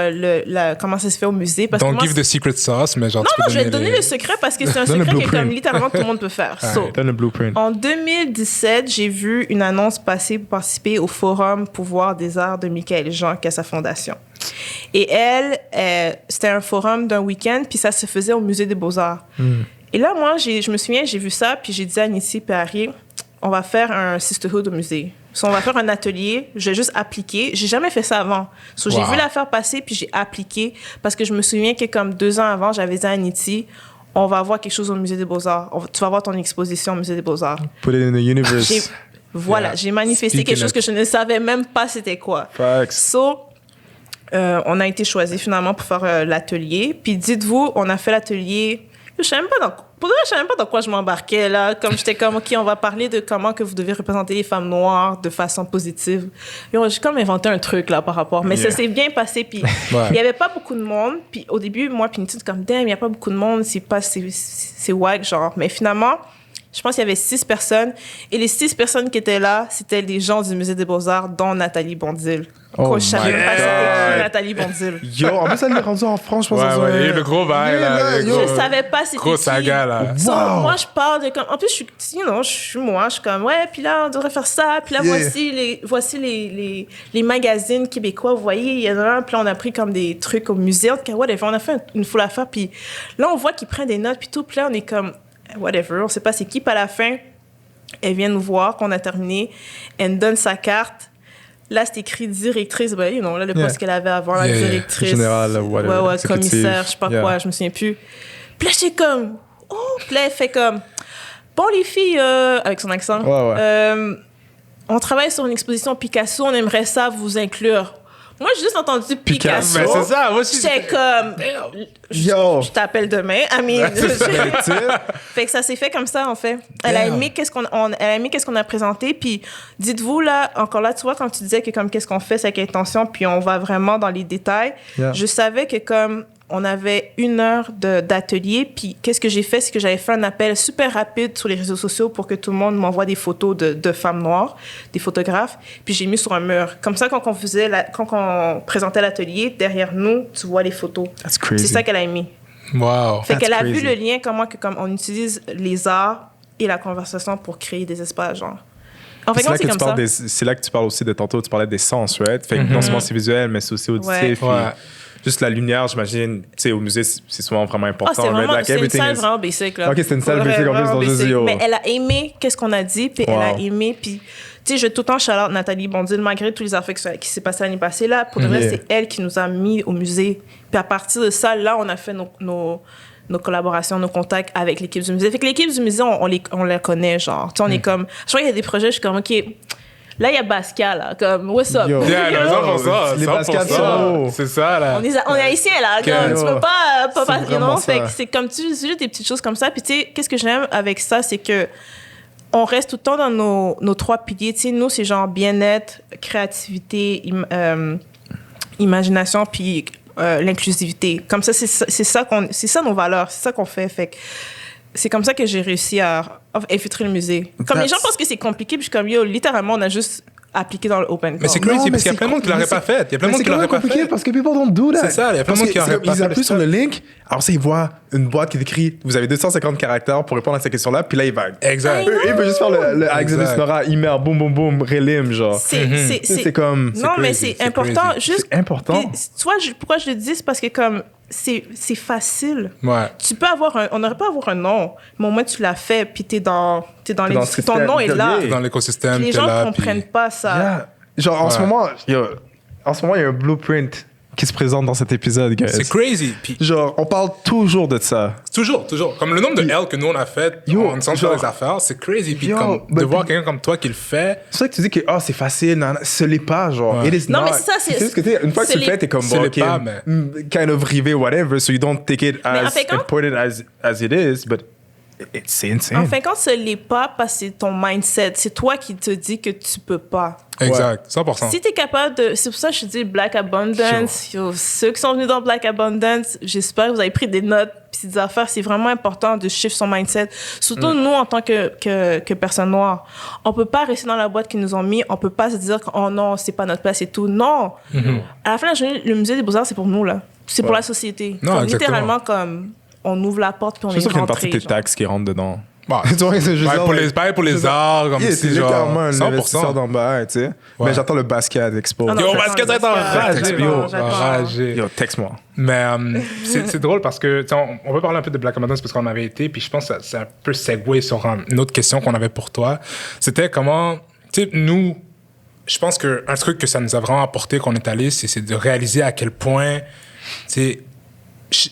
comment ça se fait au musée. Parce Don't que moi, give the secret sauce, mais genre. Non, je vais te donner le secret parce que c'est un secret que comme littéralement tout le monde peut faire. Donne le blueprint. En 2017, j'ai vu une annonce passer pour participer au Forum Pouvoir des Arts de Michaël Jean, qui a sa fondation. Et elle, c'était un forum d'un week-end, puis ça se faisait au Musée des Beaux-Arts. Et là, moi, je me souviens, j'ai vu ça, puis j'ai dit à Nitsi et Harry, on va faire un sisterhood au musée. So, on va faire un atelier, je vais juste appliquer. J'ai jamais fait ça avant. So, j'ai vu l'affaire passer, puis j'ai appliqué, parce que je me souviens que comme 2 ans avant, j'avais dit à Nitsi, on va avoir quelque chose au Musée des Beaux-Arts. Tu vas avoir ton exposition au Musée des Beaux-Arts. Put it in the universe. J'ai manifesté quelque chose que je ne savais même pas c'était quoi. Facts. So, on a été choisi finalement pour faire l'atelier. Puis dites-vous, on a fait l'atelier. Je sais même pas dans quoi je m'embarquais là. Comme j'étais comme, OK, on va parler de comment que vous devez représenter les femmes noires de façon positive. J'ai comme inventé un truc là par rapport. Mais ça s'est bien passé. Puis il y avait pas beaucoup de monde. Puis au début, moi, puis Nitsi, comme, damn, il y a pas beaucoup de monde. C'est wack, genre. Mais finalement, je pense qu'il y avait 6 personnes. Et les 6 personnes qui étaient là, c'était des gens du Musée des Beaux-Arts, dont Nathalie Bondil. Je savais pas c'était qui Nathalie Bondil. Yo, en plus, elle est rendue en France, je pense. Ouais, le gros bail, là. Je savais pas c'était gros qui. saga, là. So, moi, je parle de comme... En plus, je suis moi. Je suis comme, ouais, puis là, on devrait faire ça. Puis là, voici les magazines québécois. Vous voyez, il y en a un. Puis là, on a pris comme des trucs au musée. En tout cas, whatever. On a fait une foule affaire. Puis là, on voit qu'ils prennent des notes. Puis tout. Puis là, on est comme, whatever. On sait pas c'est qui. Puis à la fin, elle vient nous voir, qu'on a terminé. Elle nous donne sa carte. Là, c'est écrit directrice. Ben, là, le poste qu'elle avait avant, la directrice. Générale, whatever. Ouais, commissaire, je sais pas quoi, je me souviens plus. Puis là, j'étais comme, puis là, elle fait comme, bon, les filles, avec son accent, on travaille sur une exposition Picasso, on aimerait ça vous inclure. Moi, j'ai juste entendu Picasso. Ben, c'est ça, moi aussi. J'étais comme, je t'appelle demain. Fait que ça s'est fait comme ça, en fait. Elle a aimé qu'est-ce qu'on a présenté. Puis, dites-vous, là, encore là, tu vois, quand tu disais que comme qu'est-ce qu'on fait, c'est avec intention, puis on va vraiment dans les détails. Je savais que comme on avait 1 heure d'atelier, puis qu'est-ce que j'ai fait, c'est que j'avais fait un appel super rapide sur les réseaux sociaux pour que tout le monde m'envoie des photos de femmes noires, des photographes, puis j'ai mis sur un mur. Comme ça, quand on présentait l'atelier, derrière nous, tu vois les photos. That's crazy. C'est ça qu'elle a mis. Wow. Fait qu'elle a vu le lien, comme on utilise les arts et la conversation pour créer des espaces, genre. En fait, c'est comme ça. C'est là que tu parles aussi de tantôt, tu parlais des sens, right? Fait que non seulement c'est visuel, mais c'est aussi auditif. Juste la lumière, j'imagine, tu sais, au musée, c'est souvent vraiment important. C'est une salle vraiment basic, là. OK, c'est une salle basic en plus dans le studio. Mais elle a aimé qu'est-ce qu'on a dit, puis elle a aimé, puis tu sais, je vais tout le temps shout-out Nathalie Bondil, malgré tous les affaires qui s'est passé l'année passée, là. Pour de vrai, c'est elle qui nous a mis au musée. Puis à partir de ça, là, on a fait nos collaborations, nos contacts avec l'équipe du musée. Fait que l'équipe du musée, on les connaît, genre. Tu sais, on est comme... Je crois qu'il y a des projets, je suis comme, OK... Là, il y a Basquiat, là, comme, what's up? Les Basquiat sont... C'est ça, là. On est haïtiens, là, comme, tu peux pas you know? Fait que c'est comme, tu sais, des petites choses comme ça. Puis, tu sais, qu'est-ce que j'aime avec ça, c'est que on reste tout le temps dans nos 3 piliers. Tu sais, nous, c'est genre bien-être, créativité, imagination, puis l'inclusivité. Comme ça, c'est ça nos valeurs, c'est ça qu'on fait. Fait que c'est comme ça que j'ai réussi à infiltrer le musée. Comme les gens pensent que c'est compliqué, puis je suis comme, yo, littéralement, on a juste appliqué dans le open. Mais c'est crazy, parce qu'il y a plein de monde qui l'aurait pas fait. Il y a plein de monde qui l'aurait pas fait. Parce que people don't do that. C'est ça, il y a plein de monde qui l'aurait pas fait. Ils appuient sur le link, alors ça, ils voient une boîte qui écrit « Vous avez 250 caractères pour répondre à cette question-là » puis là, ils vaguent. Exact. Ils veulent juste faire le Exodus Nora, email, boum, boum, boum, relim, genre. C'est comme... Non, mais c'est important. Juste, c'est important. Tu vois, pourquoi je le dis, c'est parce que comme... C'est facile. Ouais. Tu peux avoir on aurait pas avoir un nom, mais au moins tu l'as fait, puis t'es dans les... Ton nom est là. Dans l'écosystème, les gens ne comprennent pas ça. Yeah. Genre, en ce moment, il y a un blueprint qui se présente dans cet épisode, guys. C'est crazy. Puis, genre, on parle toujours de ça. Toujours. Comme le nombre de L que nous, on a fait en essayant de faire les affaires, c'est crazy. Puis de voir quelqu'un comme toi qui le fait... C'est vrai que tu dis que c'est facile, non, ce n'est pas, genre. It is non, not. mais c'est ça, c'est... Ce que une fois que tu le fais, t'es comme, bon, ok, kind of rivé, whatever, so you don't take it as important as it is, but... C'est insane. En fin de compte, ce n'est pas parce que c'est ton mindset. C'est toi qui te dis que tu peux pas. Exact, 100%. Si tu es capable de... C'est pour ça que je dis Black Abundance. Yo, ceux qui sont venus dans Black Abundance, j'espère que vous avez pris des notes puis des affaires. C'est vraiment important de shift son mindset. Surtout nous, en tant que personnes noires. On peut pas rester dans la boîte qu'ils nous ont mis. On peut pas se dire que, oh non, c'est pas notre place et tout. Non. À la fin de la journée, le musée des Beaux-Arts, c'est pour nous, là. C'est pour la société. Non, donc, littéralement, comme... On ouvre la porte puis on est rentré. C'est sûr qu'il y a une partie de tes taxes qui rentrent dedans. Bah, pareil pour les arts, comme si c'est genre... littéralement un investisseur d'en bas, tu sais. Mais j'attends le basket expo. Yo, basket, c'est enragé. Yo, texte-moi. Mais c'est drôle parce que, on va parler un peu de Black Abundance parce qu'on avait été, puis je pense que c'est un peu segway sur une autre question qu'on avait pour toi. C'était comment, tu sais, nous, je pense qu'un truc que ça nous a vraiment apporté quand on est allé, c'est de réaliser à quel point, tu sais,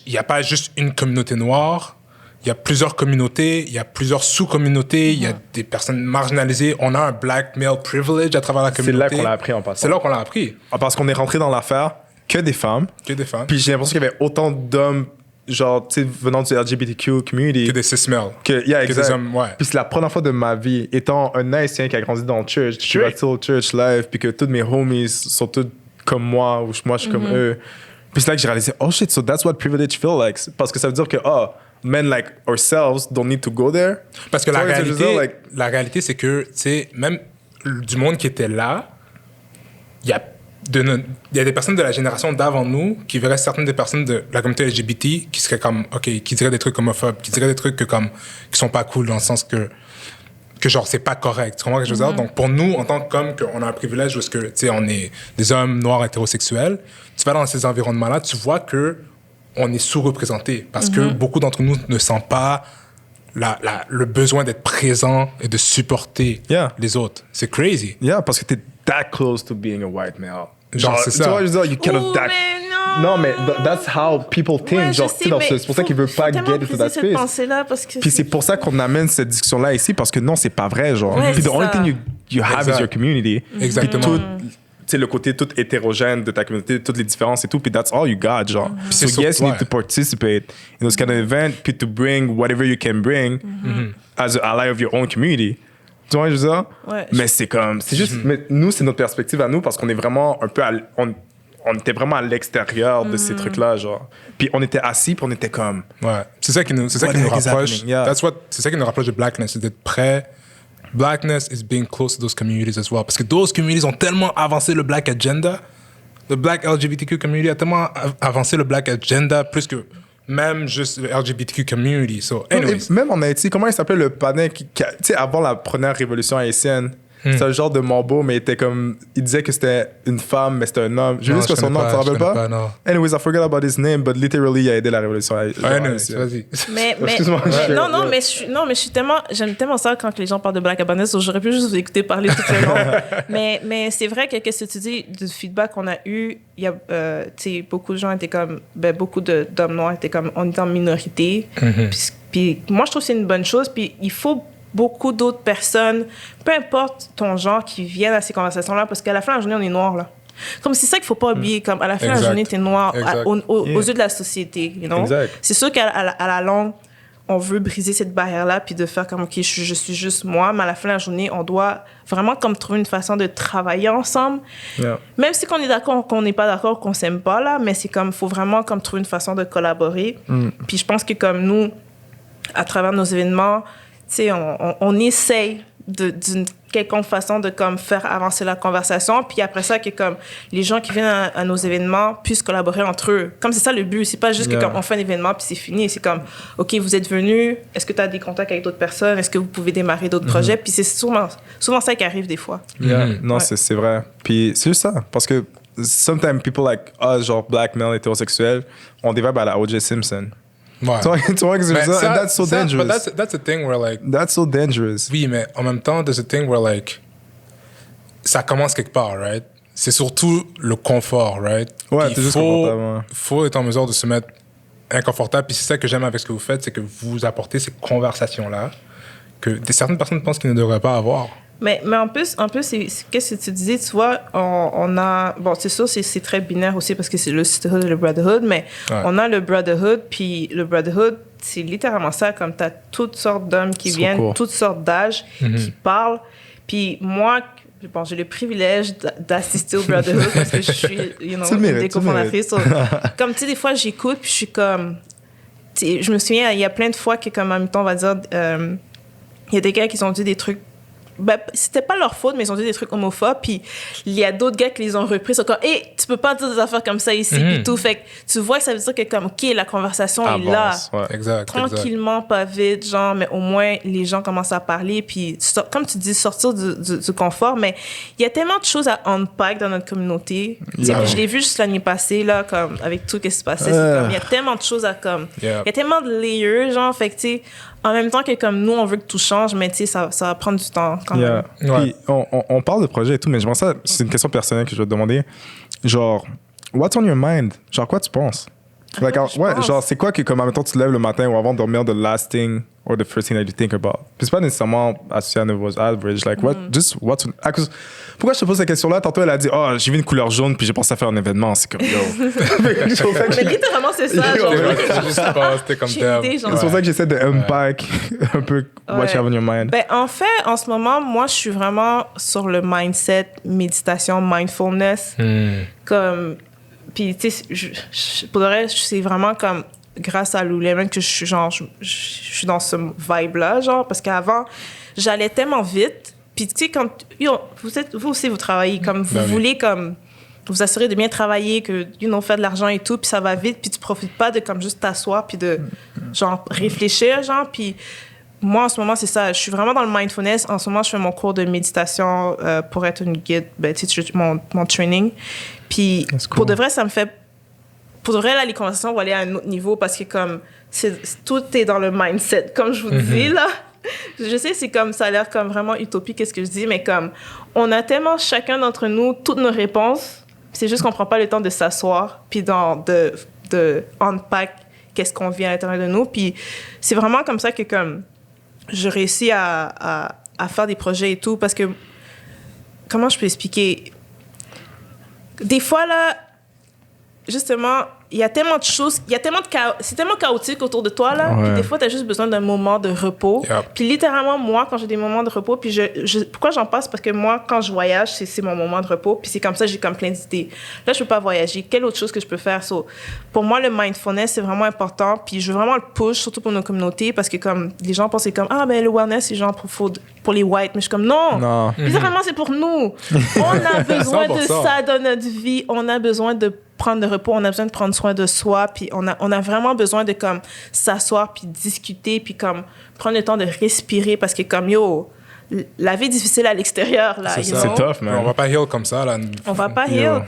il n'y a pas juste une communauté noire, il y a plusieurs communautés, il y a plusieurs sous-communautés, il y a des personnes marginalisées. On a un black male privilege à travers la communauté. C'est là qu'on l'a appris en passant. C'est là qu'on l'a appris. Parce qu'on est rentré dans l'affaire que des femmes. Que des femmes. Puis j'ai l'impression qu'il y avait autant d'hommes, genre, tu sais, venant du LGBTQ community. Que des cis-males. Yeah, que des hommes, ouais. Puis c'est la première fois de ma vie, étant un Haïtien qui a grandi dans le church, je suis resté au church live, puis que tous mes homies sont tous comme moi, ou moi je suis comme eux. Puis c'est là que j'ai réalisé, oh shit, so that's what privilege feels like. Parce que ça veut dire que, men like ourselves don't need to go there. Parce que la réalité, c'est que, tu sais, même du monde qui était là, il y a des personnes de la génération d'avant nous qui verraient certaines des personnes de la communauté LGBT qui seraient comme, OK, qui diraient des trucs homophobes, qui diraient des trucs qui sont pas cool dans le sens que genre, c'est pas correct. Tu comprends ce que je veux dire? Donc, pour nous, en tant qu'hommes, qu'on a un privilège parce que, tu sais, on est des hommes noirs hétérosexuels, tu vas dans ces environnements-là, tu vois que on est sous-représenté parce que beaucoup d'entre nous ne sentent pas le besoin d'être présent et de supporter les autres. C'est crazy. Yeah, parce que t'es that close to being a white male. Genre, c'est ça. Tu vois, je veux dire, you kind of that... Non, mais that's how people think. Ouais, genre, c'est pour ça qu'ils veulent pas get into that space. Parce que puis c'est pour ça qu'on amène cette discussion-là ici, parce que non, c'est pas vrai, genre. Ouais, puis the only thing you have is your community. Exactement. Tu sais, le côté tout hétérogène de ta communauté, toutes les différences et tout, puis that's all you got, genre. So yes, you need to participate in those kind of events, puis to bring whatever you can bring as an ally of your own community. Tu vois, je veux dire? Ouais, mais c'est comme... C'est juste... Mais nous, c'est notre perspective à nous, parce qu'on est vraiment un peu... On était vraiment à l'extérieur de ces trucs-là, genre. Puis on était assis, puis on était comme... Ouais. C'est ça qui nous rapproche. Yeah. C'est ça qui nous rapproche de Blackness, c'est d'être prêt. Blackness is being close to those communities as well. Parce que those communities ont tellement avancé le Black Agenda. Le Black LGBTQ community a tellement avancé le Black Agenda, plus que même juste le LGBTQ community. So, anyways. Même en Haïti, comment il s'appelait le panel tu sais, avant la première révolution haïtienne? C'est un genre de mambo, mais il disait que c'était une femme, mais c'était un homme. J'ai vu ce que son nom, tu te rappelles pas? Non. Anyways, I forgot about his name, but literally, il a aidé la révolution haïtienne. Vas-y. Mais excuse-moi. Mais j'aime tellement ça quand les gens parlent de Black Abundance. J'aurais pu juste vous écouter parler tout le long. mais c'est vrai que qu'est-ce que tu dis du feedback qu'on a eu, il y a, tu sais, beaucoup de gens étaient comme, beaucoup d'hommes noirs étaient comme, on est en minorité. Puis moi, je trouve que c'est une bonne chose. Puis il faut beaucoup d'autres personnes, peu importe ton genre, qui viennent à ces conversations-là, parce qu'à la fin de la journée, on est noir, là. Comme c'est ça qu'il faut pas oublier, comme à la fin de la journée, t'es noir aux yeux de la société, you know? C'est sûr qu'à la longue, on veut briser cette barrière-là, puis de faire comme, OK, je suis juste moi, mais à la fin de la journée, on doit vraiment comme trouver une façon de travailler ensemble. Yeah. Même si qu'on est d'accord, qu'on n'est pas d'accord, qu'on s'aime pas, là, mais c'est comme, faut vraiment comme trouver une façon de collaborer. Puis je pense que comme nous, à travers nos événements, tu sais, on essaye d'une quelconque façon de comme faire avancer la conversation, puis après ça que comme les gens qui viennent à nos événements puissent collaborer entre eux. Comme c'est ça le but, c'est pas juste que comme on fait un événement puis c'est fini, c'est comme OK, vous êtes venus, est-ce que tu as des contacts avec d'autres personnes, est-ce que vous pouvez démarrer d'autres projets, puis c'est souvent ça qui arrive des fois. Non, Ouais. c'est vrai. Puis c'est juste ça, parce que sometimes people like us, genre black male hétérosexuels, on développe à la O.J. Simpson. Ouais. Tu vois que c'est ça? And that's so dangerous. But that's a thing where like... That's so dangerous. Oui, mais en même temps, there's a thing where like... Ça commence quelque part, right? C'est surtout le confort, right? Ouais, Puis c'est juste confortable. Ouais. faut être en mesure de se mettre inconfortable. Puis c'est ça que j'aime avec ce que vous faites, c'est que vous apportez ces conversations-là que certaines personnes pensent qu'ils ne devraient pas avoir. Mais en plus qu'est-ce que tu disais, tu vois, on a... Bon, c'est sûr, c'est très binaire aussi parce que c'est le sisterhood et le brotherhood, mais on a le brotherhood, puis le brotherhood, c'est littéralement ça, comme t'as toutes sortes d'hommes qui viennent, toutes sortes d'âges, qui parlent. Puis moi, bon, j'ai le privilège d'assister au brotherhood parce que je suis, une des cofondatrices. Comme, tu sais, des fois, j'écoute, puis je suis comme... Je me souviens, il y a plein de fois que, comme, en même temps, on va dire, il y a des gars qui ont dit des trucs. Ben, c'était pas leur faute, mais ils ont dit des trucs homophobes. Puis il y a d'autres gars qui les ont repris. Ils sont comme, hey, tu peux pas dire des affaires comme ça ici. Puis tout. Fait que tu vois, ça veut dire que, comme, OK, la conversation est là. Ouais. Exact. Tranquillement, pas vite, genre, mais au moins, les gens commencent à parler. Puis, comme tu dis, sortir du confort. Mais il y a tellement de choses à unpack dans notre communauté. Yeah. Je l'ai vu juste l'année passée, là, comme, avec tout ce qui se passait. C'est comme, il y a tellement de choses à, comme, il y a tellement de layers, genre, fait que, tu sais, en même temps que comme nous, on veut que tout change, mais tu sais, ça va prendre du temps quand même. Puis on parle de projet et tout, mais je pense que c'est une question personnelle que je vais te demander. Genre, what's on your mind? Genre, quoi tu penses? Like, genre, c'est quoi que, comme, en même temps, tu te lèves le matin ou avant de dormir, the last thing or the first thing that you think about? Puis c'est pas nécessairement associé à Nevos Average. Like, pourquoi je te pose cette question-là? Tantôt, elle a dit, oh, j'ai vu une couleur jaune, puis j'ai pensé à faire un événement. C'est comme, yo. Mais littéralement, c'est ça. Genre, J'ai juste passé comme tel. idée, genre. C'est pour ça que j'essaie de unpack un peu what you have on your mind. Ben, en fait, en ce moment, moi, je suis vraiment sur le mindset, méditation, mindfulness. Comme... Puis, tu sais, pour le reste, c'est vraiment comme grâce à Lululemon que je suis, genre, je suis dans ce vibe-là, genre, parce qu'avant, j'allais tellement vite. Puis, tu sais, quand vous aussi, vous travaillez, comme vous voulez, comme vous assurer de bien travailler, que, faire de l'argent et tout, puis ça va vite, puis tu profites pas de, comme, juste t'asseoir, puis de, genre, réfléchir, genre, puis... Moi, en ce moment, c'est ça. Je suis vraiment dans le mindfulness. En ce moment, je fais mon cours de méditation pour être une guide. Ben, tu sais, mon training. Puis, cool. Pour de vrai, ça me fait... Pour de vrai, là, les conversations vont aller à un autre niveau parce que, comme, tout est dans le mindset. Comme je vous dis, là, je sais, c'est comme, ça a l'air comme vraiment utopique, qu'est-ce que je dis, mais comme, on a tellement chacun d'entre nous toutes nos réponses. C'est juste qu'on prend pas le temps de s'asseoir puis de unpack qu'est-ce qu'on vit à l'intérieur de nous. Puis, c'est vraiment comme ça que, comme... je réussis à faire des projets et tout parce que, comment je peux expliquer? Des fois, là, justement, il y a tellement de choses, c'est tellement chaotique autour de toi, là, puis des fois, tu as juste besoin d'un moment de repos. Puis littéralement, moi, quand j'ai des moments de repos, puis pourquoi j'en passe? Parce que moi, quand je voyage, c'est mon moment de repos, puis c'est comme ça, j'ai comme plein d'idées. Là, je peux pas voyager. Quelle autre chose que je peux faire? Pour moi, le mindfulness, c'est vraiment important, puis je veux vraiment le push, surtout pour nos communautés, parce que comme les gens pensent comme, ah, ben le wellness, c'est genre pour les whites, mais je suis comme, non. Littéralement, c'est pour nous. On a besoin de ça dans notre vie. On a besoin de prendre le repos, on a besoin de prendre soin de soi, puis on a vraiment besoin de comme s'asseoir puis discuter puis comme prendre le temps de respirer parce que comme la vie est difficile à l'extérieur là, c'est tough, man. On va pas heal comme ça là. On va pas heal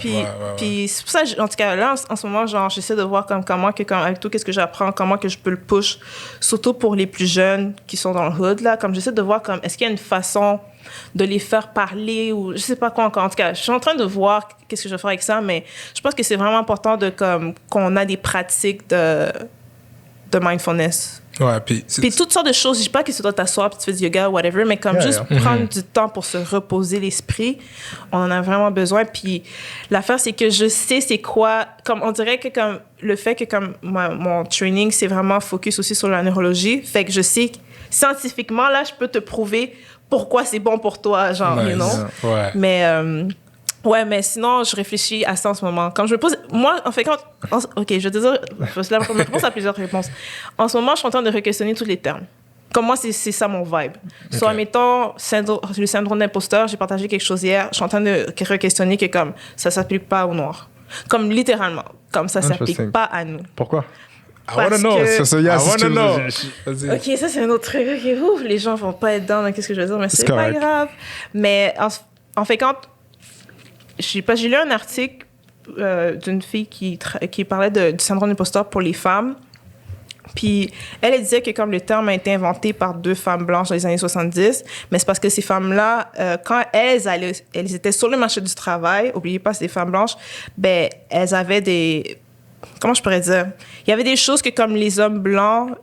puis c'est pour ça en tout cas là en ce moment genre j'essaie de voir comment avec tout qu'est-ce que j'apprends, comment que je peux le push surtout pour les plus jeunes qui sont dans le hood là, comme j'essaie de voir comme est-ce qu'il y a une façon de les faire parler ou je sais pas quoi encore. En tout cas, je suis en train de voir qu'est-ce que je vais faire avec ça, mais je pense que c'est vraiment important qu'on a des pratiques de mindfulness. Ouais, puis toutes sortes de choses. Je dis pas que tu dois t'asseoir puis tu fais du yoga, whatever, mais comme juste prendre du temps pour se reposer l'esprit, on en a vraiment besoin. Puis l'affaire, c'est que je sais c'est quoi, comme on dirait que comme le fait que comme mon training, c'est vraiment focus aussi sur la neurologie, fait que je sais que scientifiquement, là, je peux te prouver pourquoi c'est bon pour toi, genre, you know? Ouais. Mais... ouais, mais sinon, je réfléchis à ça en ce moment. Quand je me pose... Moi, en fait, OK, je vais te dire... La réponse à plusieurs réponses. En ce moment, je suis en train de re-questionner tous les termes. Comme moi, c'est ça mon vibe. Okay. Soit, mettons, le syndrome d'imposteur, j'ai partagé quelque chose hier, je suis en train de re-questionner que comme ça s'applique pas aux Noirs. Comme littéralement. Comme ça s'applique pas à nous. Pourquoi? I wanna know. OK, ça, c'est un autre truc. OK, ouf, les gens vont pas être dans qu'est-ce que je veux dire, mais c'est pas grave. Mais en fait, quand... J'ai lu un article d'une fille qui parlait du syndrome d'imposteur pour les femmes. Puis elle disait que comme le terme a été inventé par 2 femmes blanches dans les années 70, mais c'est parce que ces femmes-là, quand elles étaient sur le marché du travail, oubliez pas, c'est des femmes blanches, ben elles avaient des... Comment je pourrais dire? Il y avait des choses que comme les hommes blancs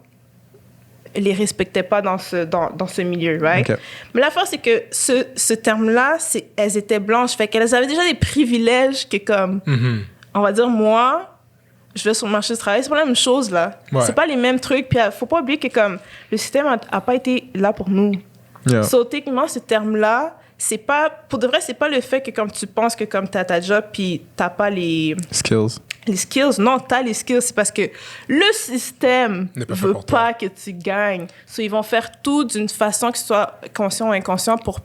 les respectaient pas dans ce milieu, right? Okay. Mais l'affaire, c'est que ce terme-là, elles étaient blanches, fait qu'elles avaient déjà des privilèges que comme, on va dire, moi, je vais sur le marché du travail, c'est pas la même chose, là. Ouais. C'est pas les mêmes trucs, puis faut pas oublier que comme, le système a pas été là pour nous. Yeah. So, techniquement, ce terme-là, c'est pas, pour de vrai, c'est pas le fait que comme tu penses que comme t'as ta job, puis t'as pas les... Skills. Les skills, non, t'as les skills, c'est parce que le système veut pas que tu gagnes. So, ils vont faire tout d'une façon qui soit conscient ou inconscient pour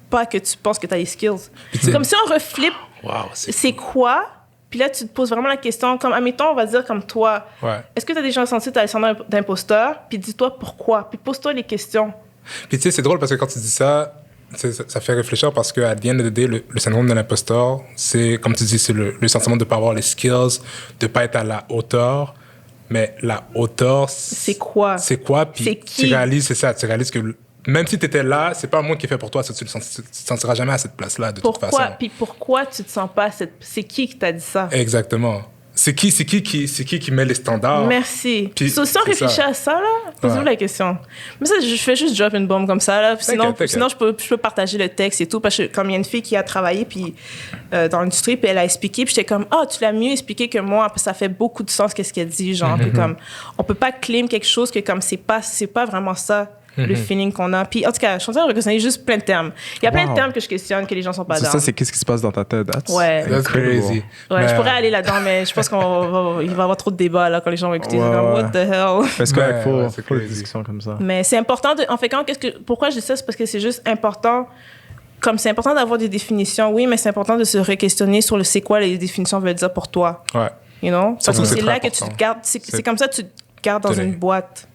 pas que tu penses que t'as les skills. C'est comme si on reflippe, c'est quoi? Puis là, tu te poses vraiment la question, comme, admettons, on va dire comme toi, est-ce que t'as déjà senti ta syndrome d'imposteur? Puis dis-toi pourquoi, puis pose-toi les questions. Puis tu sais, c'est drôle parce que quand tu dis ça, ça fait réfléchir parce qu'à the end of the day, le syndrome de l'imposteur, c'est, comme tu dis, c'est le sentiment de ne pas avoir les skills, de ne pas être à la hauteur. Mais la hauteur, c'est quoi? C'est quoi? Puis c'est qui? Tu réalises, c'est ça, tu réalises que même si tu étais là, c'est pas un monde qui est fait pour toi, ça, tu ne te sentiras jamais à cette place-là, de toute façon. Puis pourquoi tu te sens pas à cette... C'est qui t'a dit ça? Exactement. C'est qui met les standards? Merci. Puis, si on réfléchit à ça, là, posez-vous la question. Mais ça, je fais juste drop une bombe comme ça, là. Sinon, je peux partager le texte et tout. Parce que comme il y a une fille qui a travaillé puis, dans l'industrie, puis elle a expliqué, puis j'étais comme, tu l'as mieux expliqué que moi. Puis ça fait beaucoup de sens, qu'est-ce qu'elle dit, genre. Puis comme, on peut pas claim quelque chose que comme c'est pas vraiment ça. Le feeling qu'on a. Puis, en tout cas, je suis en train de reconnaître juste plein de termes. Il y a plein de termes que je questionne, que les gens sont pas dans. Ça, c'est qu'est-ce qui se passe dans ta tête? That's crazy. Ouais, je pourrais aller là-dedans, mais je pense qu'il va y avoir trop de débats là, quand les gens vont écouter. What the hell? Parce qu'il faut des discussions comme ça. Mais c'est important. En fait, pourquoi je dis ça? C'est parce que c'est juste important. Comme c'est important d'avoir des définitions, oui, mais c'est important de se re-questionner sur c'est quoi les définitions veulent dire pour toi. Ouais. You know? Parce que c'est là que tu te gardes. C'est comme ça que tu te gardes dans une boîte.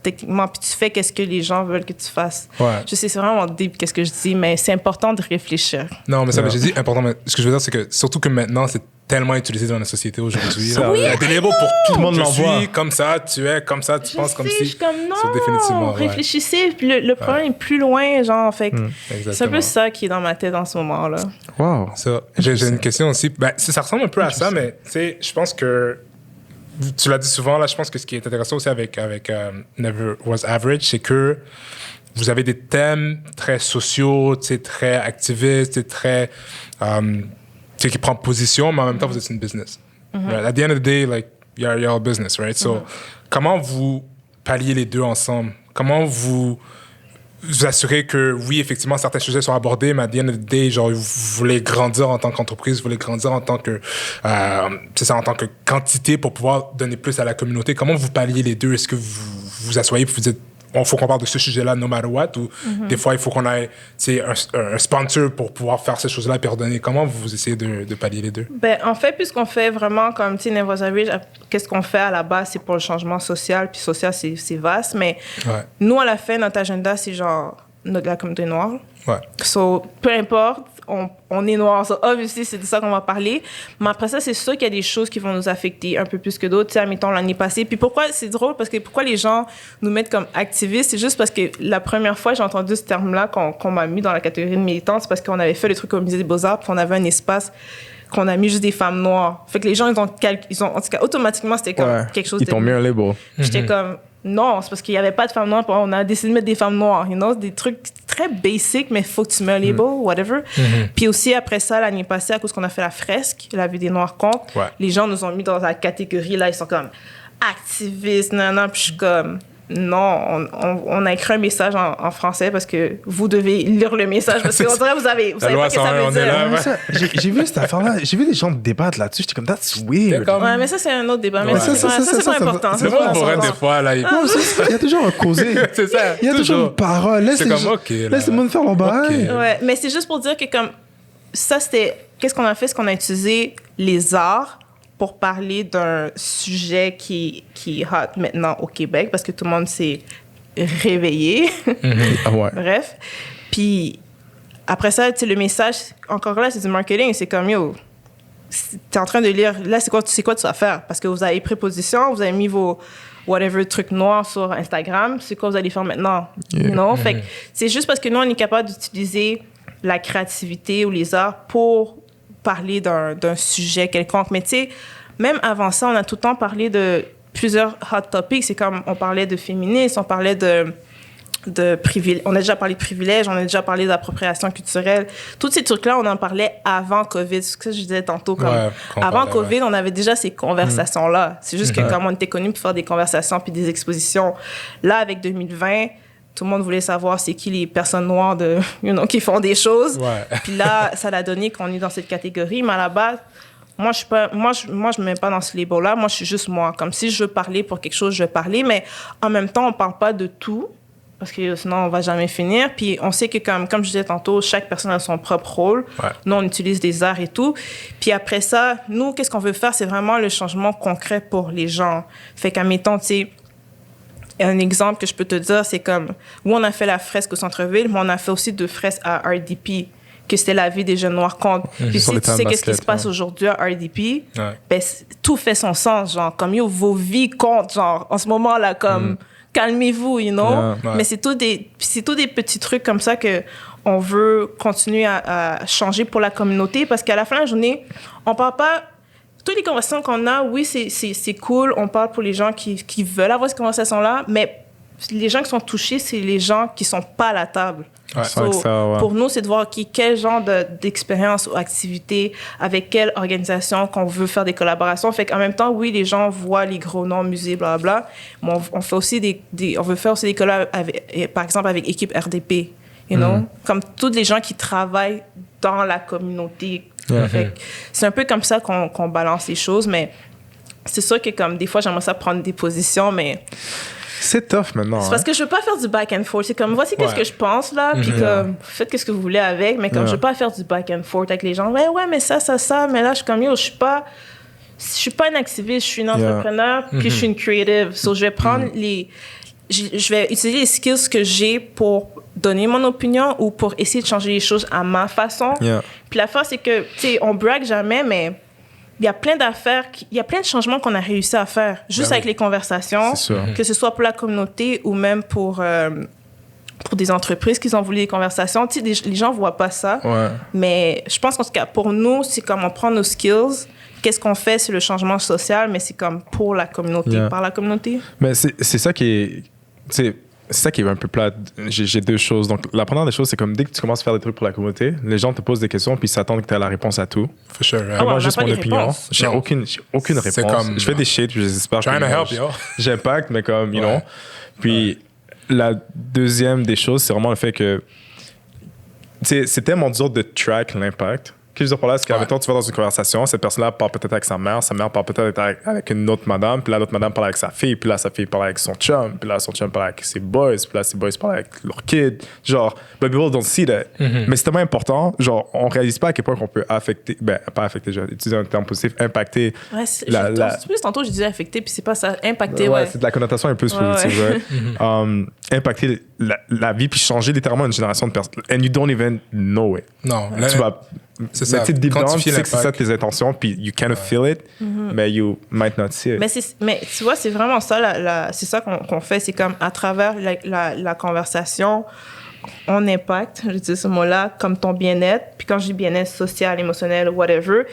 Techniquement, puis tu fais qu'est-ce que les gens veulent que tu fasses. Ouais. Je sais, c'est vraiment deep qu'est-ce que je dis, mais c'est important de réfléchir. Non, mais ça, j'ai dit important, mais ce que je veux dire, c'est que surtout que maintenant, c'est tellement utilisé dans la société aujourd'hui. Oui, il y a des labels pour tout le monde l'envoie. Comme ça, tu es comme ça, tu penses comme si. Je suis comme non, définitivement, réfléchissez. Puis le problème est plus loin, genre, fait. C'est un peu ça qui est dans ma tête en ce moment-là. Wow. J'ai une question aussi. Ben, ça ressemble un peu à ça, mais tu sais, je pense que. Tu l'as dit souvent, là, je pense que ce qui est intéressant aussi avec Never Was Average, c'est que vous avez des thèmes très sociaux, très activistes, très... qui prend position, mais en même temps, vous êtes une business. Right? At the end of the day, like, you're a business, right? So, comment vous palliez les deux ensemble? Comment vous assurez que, oui, effectivement, certains sujets sont abordés, mais à the end of the day, genre, vous voulez grandir en tant qu'entreprise, vous voulez grandir en tant que, en tant que quantité pour pouvoir donner plus à la communauté. Comment vous palliez les deux? Est-ce que vous vous asseyez et vous dites, il faut qu'on parle de ce sujet-là no matter what, ou des fois, il faut qu'on ait un sponsor pour pouvoir faire ces choses-là et redonner. Comment vous essayez de pallier les deux? Ben, en fait, puisqu'on fait vraiment comme, Never Was Average, qu'est-ce qu'on fait à la base, c'est pour le changement social, puis social, c'est vaste, mais nous, à la fin, notre agenda, c'est genre la communauté noire. Ouais. So, peu importe, on est noir. So, obviously, c'est de ça qu'on va parler. Mais après ça, c'est sûr qu'il y a des choses qui vont nous affecter un peu plus que d'autres. Tu sais, admettons, l'année passée. Puis pourquoi, c'est drôle, parce que pourquoi les gens nous mettent comme activistes, c'est juste parce que la première fois, j'ai entendu ce terme-là qu'on m'a mis dans la catégorie de militante, c'est parce qu'on avait fait le truc au Musée des Beaux-Arts, puis on avait un espace qu'on a mis juste des femmes noires. Fait que les gens, ils ont en tout cas, automatiquement, c'était comme quelque chose Ils t'ont mis un label. J'étais comme, Non, c'est parce qu'il n'y avait pas de femmes noires. On a décidé de mettre des femmes noires. You know? Des trucs très basic, mais il faut que tu mets un label, whatever. Puis aussi, après ça, l'année passée, à cause qu'on a fait la fresque, la vie des Noirs contre, les gens nous ont mis dans la catégorie, là, ils sont comme activistes, nanana. Puis je suis comme... Non, on a écrit un message en français parce que vous devez lire le message parce qu'on dirait vous savez pas ce que ça veut dire. J'ai vu cette affaire-là, j'ai vu des gens débattre là-dessus, j'étais comme, that's weird. Ouais, mais ça, c'est un autre débat. Mais ça, c'est pas important. C'est pas pour des fois, là. Il y a toujours un causé. C'est ça. Il y a toujours une parole. Laisse les gens faire leur bail. Ouais, mais c'est juste pour dire que comme ça, c'était... Qu'est-ce qu'on a fait? C'est qu'on a utilisé les arts pour parler d'un sujet qui est hot maintenant au Québec parce que tout le monde s'est réveillé. Bref. Puis après ça, tu sais, le message, encore là, c'est du marketing. C'est comme, yo, t'es en train de lire, là, c'est quoi tu vas faire? Parce que vous avez pris position, vous avez mis vos whatever trucs noirs sur Instagram. C'est quoi vous allez faire maintenant? You know? Fait que c'est juste parce que nous, on est capable d'utiliser la créativité ou les arts pour parler d'un sujet quelconque. Mais tu sais, même avant ça, on a tout le temps parlé de plusieurs hot topics. C'est comme, on parlait de féminisme, on parlait de privilèges. On a déjà parlé de privilèges, on a déjà parlé d'appropriation culturelle. Tous ces trucs-là, on en parlait avant COVID. C'est ce que je disais tantôt. Comme, avant COVID, on avait déjà ces conversations-là. C'est juste que comme on était connus pour faire des conversations puis des expositions. Là, avec 2020... Tout le monde voulait savoir c'est qui les personnes noires qui font des choses. Puis là, ça l'a donné qu'on est dans cette catégorie. Mais à la base, moi, je me mets pas dans ce label-là. Moi, je suis juste moi. Comme si je veux parler pour quelque chose, je veux parler. Mais en même temps, on parle pas de tout. Parce que sinon, on va jamais finir. Puis on sait que, comme je disais tantôt, chaque personne a son propre rôle. Nous, on utilise des arts et tout. Puis après ça, nous, qu'est-ce qu'on veut faire? C'est vraiment le changement concret pour les gens. Fait qu'admettons, tu sais, un exemple que je peux te dire, c'est comme, où on a fait la fresque au centre-ville, mais on a fait aussi 2 fresques à RDP, que c'était la vie des jeunes noirs contre. Puis si tu sais qu'est-ce qui se passe aujourd'hui à RDP, ben, tout fait son sens, genre, comme, yo, vos vies comptent, genre, en ce moment-là, comme, calmez-vous, you know? Mais c'est tout des petits trucs comme ça que on veut continuer à changer pour la communauté, parce qu'à la fin de la journée, on parle pas... Toutes les conversations qu'on a, oui, c'est cool. On parle pour les gens qui veulent avoir cette conversation-là, mais les gens qui sont touchés, c'est les gens qui sont pas à la table. Pour nous, c'est de voir quel genre d'expérience ou activité, avec quelle organisation qu'on veut faire des collaborations. Fait qu'en même temps, oui, les gens voient les gros noms, musées, blablabla, mais on fait aussi on veut faire aussi des collabs, par exemple, avec Équipe RDP, you know? Comme tous les gens qui travaillent dans la communauté. C'est un peu comme ça qu'on balance les choses, mais c'est sûr que comme des fois, j'aimerais ça prendre des positions, mais... C'est tough maintenant. C'est parce que je veux pas faire du back and forth. C'est comme, voici qu'est-ce que je pense, là, puis comme, faites qu'est-ce que vous voulez avec, mais comme, je veux pas faire du back and forth avec les gens. Ouais, mais ça, mais là, je suis comme, yo, je suis pas une activiste, je suis une entrepreneur, puis je suis une creative. So, je vais prendre je vais utiliser les skills que j'ai pour donner mon opinion ou pour essayer de changer les choses à ma façon. Puis l'affaire, c'est que, tu sais, on brague jamais, mais il y a plein d'affaires, il y a plein de changements qu'on a réussi à faire juste avec les conversations, que ce soit pour la communauté ou même pour des entreprises qui ont voulu des conversations. Tu sais, les gens voient pas ça, mais je pense qu'en tout cas, pour nous, c'est comme on prend nos skills. Qu'est-ce qu'on fait, c'est le changement social, mais c'est comme pour la communauté, par la communauté. Mais c'est ça qui est... C'est ça qui est un peu plate. J'ai 2 choses. Donc, la première des choses, c'est comme dès que tu commences à faire des trucs pour la communauté, les gens te posent des questions puis s'attendent que tu aies la réponse à tout. For sure. Moi, juste mon opinion. J'ai aucune réponse. Comme, je fais des shit puis j'espère que j'impacte, mais comme, you know. Puis, la deuxième des choses, c'est vraiment le fait que c'est tellement dur de track l'impact. Ce que je veux dire par là, c'est qu'à tu vas dans une conversation, cette personne-là parle peut-être avec sa mère parle peut-être avec une autre madame, puis là, l'autre madame parle avec sa fille, puis là, sa fille parle avec son chum, puis là, son chum parle avec ses boys, puis là, ses boys parlent avec leur kid. Genre, but people don't see that. Mais c'est tellement important, genre, on réalise pas à quel point qu'on peut affecter, pas affecter, j'ai utilisé un terme positif, impacter. Tantôt, je disais affecter, puis c'est pas ça, impacter, c'est de la connotation un peu positive, impacter la vie, puis changer littéralement une génération de personnes. And you don't even know it. Non, tu vas... C'est ça. Tu sais que c'est ça tes intentions, puis you kind of feel it, mais you might not see it. Mais tu vois, c'est vraiment ça, c'est ça qu'on fait. C'est comme à travers la conversation, on impacte, je dis ce mot-là, comme ton bien-être. Puis quand je dis bien-être social, émotionnel, whatever.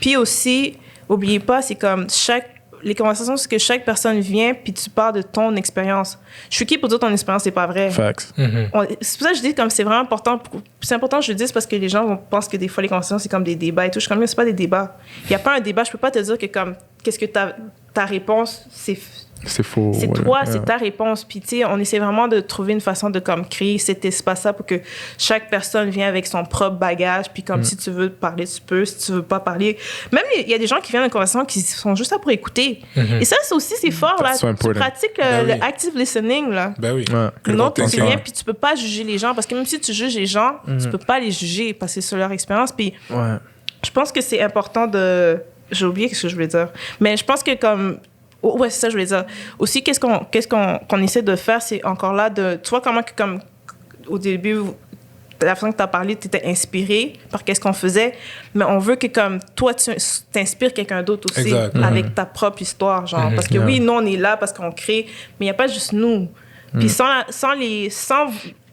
Puis aussi, oubliez pas, c'est comme chaque les conversations, c'est que chaque personne vient, puis tu parles de ton expérience. Je suis qui pour dire ton expérience, c'est pas vrai. Facts. C'est pour ça que je dis comme c'est vraiment important. C'est important que je le dise parce que les gens pensent que des fois les conversations, c'est comme des débats et tout. Je suis comme, c'est pas des débats. Il n'y a pas un débat. Je peux pas te dire que comme, qu'est-ce que ta réponse, c'est faux. C'est toi, c'est ta réponse. Puis, tu sais, on essaie vraiment de trouver une façon de comme créer cet espace-là pour que chaque personne vienne avec son propre bagage. Puis, comme si tu veux parler, tu peux. Si tu veux pas parler. Même, il y a des gens qui viennent à une conversation qui sont juste là pour écouter. Et ça, c'est aussi, c'est fort, là. So tu pratiques le active listening, là. Ben oui. Non, tu viens, puis tu peux pas juger les gens. Parce que même si tu juges les gens, tu peux pas les juger parce que c'est sur leur expérience. Puis, je pense que c'est important de... J'ai oublié ce que je voulais dire. Mais je pense que comme... Ouais, c'est ça que je voulais dire. Aussi, qu'est-ce qu'on essaie de faire, c'est encore là de... Tu vois comment que, comme au début, la façon que tu as parlé, tu étais inspiré par qu'est-ce qu'on faisait, mais on veut que comme toi, tu t'inspires quelqu'un d'autre aussi avec ta propre histoire, genre. Parce que oui, nous, on est là parce qu'on crée, mais il n'y a pas juste nous. Puis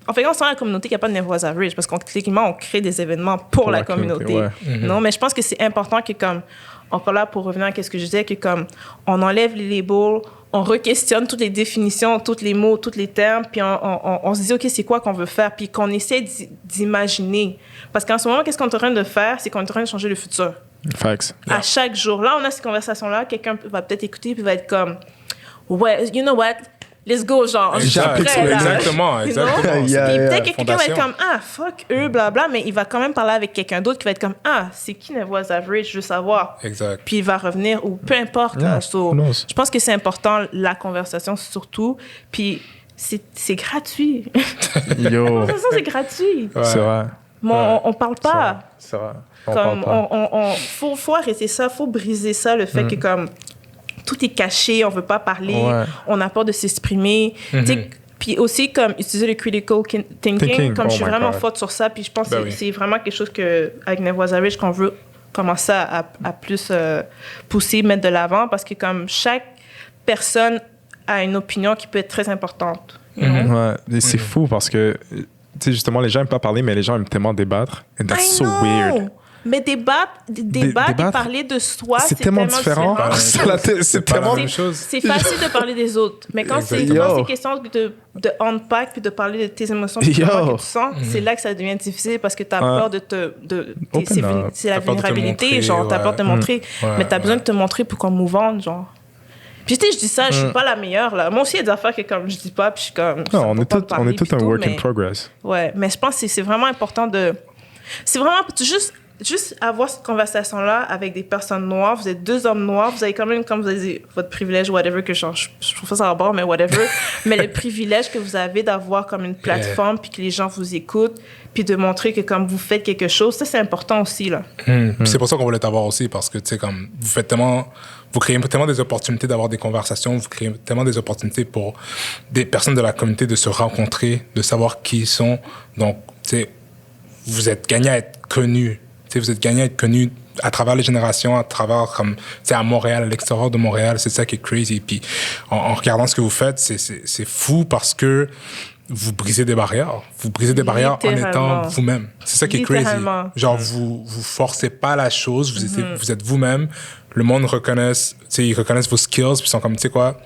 en fait, sans la communauté, il n'y a pas de Never Was Average parce qu'on techniquement, on crée des événements pour la communauté. Non, mais je pense que c'est important que comme encore là, pour revenir à ce que je disais, que comme on enlève les labels, on re-questionne toutes les définitions, tous les mots, tous les termes, puis on se dit, OK, c'est quoi qu'on veut faire? Puis qu'on essaie d'imaginer. Parce qu'en ce moment, qu'est-ce qu'on est en train de faire? C'est qu'on est en train de changer le futur. Facts. À chaque jour. Là, on a cette conversation-là, quelqu'un va peut-être écouter, puis va être comme, ouais, you know what? Let's go, genre. Exactement. Puis peut-être que quelqu'un va être comme, ah, fuck eux, blabla, mais il va quand même parler avec quelqu'un d'autre qui va être comme, ah, c'est qui Never Was Average, je veux savoir. Exact. Puis il va revenir, ou peu importe. Je pense que c'est important, la conversation surtout. Puis c'est gratuit. La conversation, c'est gratuit. Ouais. C'est vrai. Bon, on parle pas. C'est vrai. Faut arrêter ça, faut briser ça, le fait que comme tout est caché, on veut pas parler, on a peur de s'exprimer. Puis aussi, comme utiliser le critical thinking, comme je suis vraiment forte sur ça, puis je pense que c'est vraiment quelque chose qu'avec Never Was Average qu'on veut commencer à plus pousser, mettre de l'avant, parce que comme chaque personne a une opinion qui peut être très importante. C'est fou parce que, tu sais, justement, les gens n'aiment pas parler, mais les gens aiment tellement débattre. And that's so weird. Mais débattre et parler de soi, c'est tellement différent. C'est tellement la même chose. C'est facile de parler des autres. Mais quand c'est question de unpack puis de parler de tes émotions, que tu sens, c'est là que ça devient difficile parce que tu as peur c'est la vulnérabilité, genre, tu as peur de te montrer. Mais tu as besoin de te montrer pour qu'on move on, genre. Puis tu sais, je dis ça, je suis pas la meilleure, là. Moi aussi, il y a des affaires que comme je dis pas, puis je suis comme... Non, on est tout un work in progress. Ouais, mais je pense que c'est vraiment important de... C'est vraiment juste avoir cette conversation-là avec des personnes noires. Vous êtes deux hommes noirs, vous avez quand même, comme vous avez dit, votre privilège, whatever, que genre, je trouve ça à bord, mais whatever. Mais le privilège que vous avez d'avoir comme une plateforme, puis que les gens vous écoutent, puis de montrer que comme vous faites quelque chose, ça, c'est important aussi, là. C'est pour ça qu'on voulait t'avoir aussi, parce que, tu sais, comme, vous créez tellement des opportunités d'avoir des conversations, vous créez tellement des opportunités pour des personnes de la communauté de se rencontrer, de savoir qui ils sont. Donc, tu sais, vous êtes gagné à être connus. Vous êtes gagné à être connu à travers les générations, à travers, comme, à Montréal, à l'extérieur de Montréal. C'est ça qui est crazy. Puis, en regardant ce que vous faites, c'est fou parce que vous brisez des barrières. Vous brisez des barrières en étant vous-même. C'est ça qui est crazy. Genre, vous forcez pas la chose, vous êtes vous-même. Le monde ils reconnaissent vos skills, puis ils sont comme, tu sais quoi,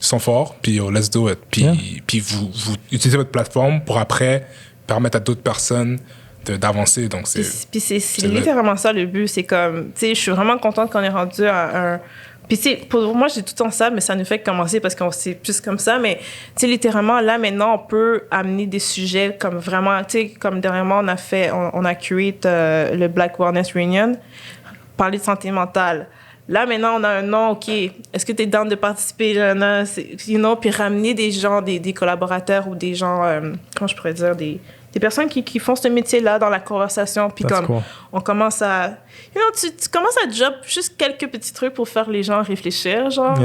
ils sont forts, puis let's do it. Puis vous utilisez votre plateforme pour après permettre à d'autres personnes d'avancer. Donc puis c'est littéralement ça le but. C'est comme, tu sais, je suis vraiment contente qu'on ait rendu à un... Puis tu sais, pour moi, j'ai tout le temps ça, mais ça nous fait commencer parce qu'on c'est plus comme ça. Mais tu sais, littéralement, là, maintenant, on peut amener des sujets comme vraiment, tu sais, comme dernièrement, on a curé le Black Wellness Reunion, parler de santé mentale. Là, maintenant, on a un nom, OK, est-ce que tu es down de participer, Jana? Puis ramener des gens, des collaborateurs ou des gens, comment je pourrais dire, des personnes qui font ce métier-là dans la conversation. Puis comme on commence à... tu commences à job juste quelques petits trucs pour faire les gens réfléchir, genre.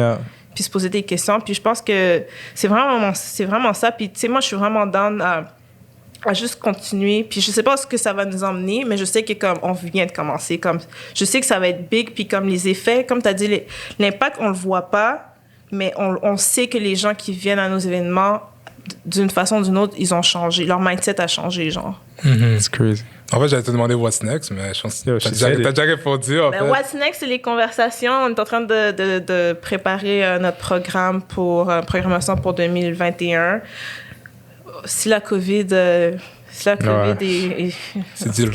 Puis se poser des questions. Puis je pense que c'est vraiment ça. Puis tu sais, moi, je suis vraiment down à juste continuer. Puis je sais pas ce que ça va nous emmener, mais je sais que comme on vient de commencer. Comme, je sais que ça va être big. Puis comme les effets, comme tu as dit, l'impact, on le voit pas, mais on sait que les gens qui viennent à nos événements d'une façon ou d'une autre, ils ont changé. Leur mindset a changé, genre. It's crazy. En fait, j'allais te demander what's next, mais je pense que t'as déjà répondu, en fait. What's next, c'est les conversations. On est en train de préparer notre programme pour programmation pour 2021. Si la COVID est... C'est dit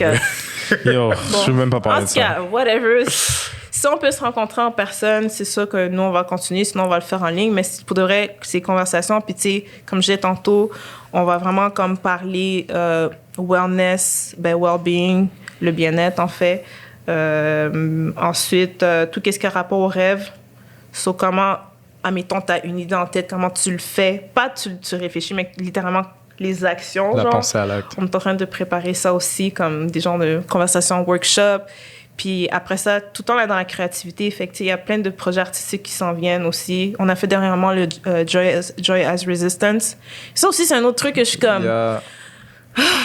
Yo, je veux même pas parler de ça. En tout cas, whatever. Si on peut se rencontrer en personne, c'est sûr que nous, on va continuer. Sinon, on va le faire en ligne. Mais pour de vrai, ces conversations, puis tu sais, comme je disais tantôt, on va vraiment comme parler wellness, well-being, le bien-être, en fait. Ensuite, tout ce qui a rapport au rêve. Sur comment, admettons, tu as une idée en tête, comment tu le fais. Pas tu réfléchis, mais littéralement les actions. La genre. pensée à l'acte. On est en train de préparer ça aussi, comme des genres de conversations, workshops. Puis après ça, tout le temps là dans la créativité, fait il y a plein de projets artistiques qui s'en viennent aussi. On a fait dernièrement le Joy as Resistance. Ça aussi, c'est un autre truc que je suis comme...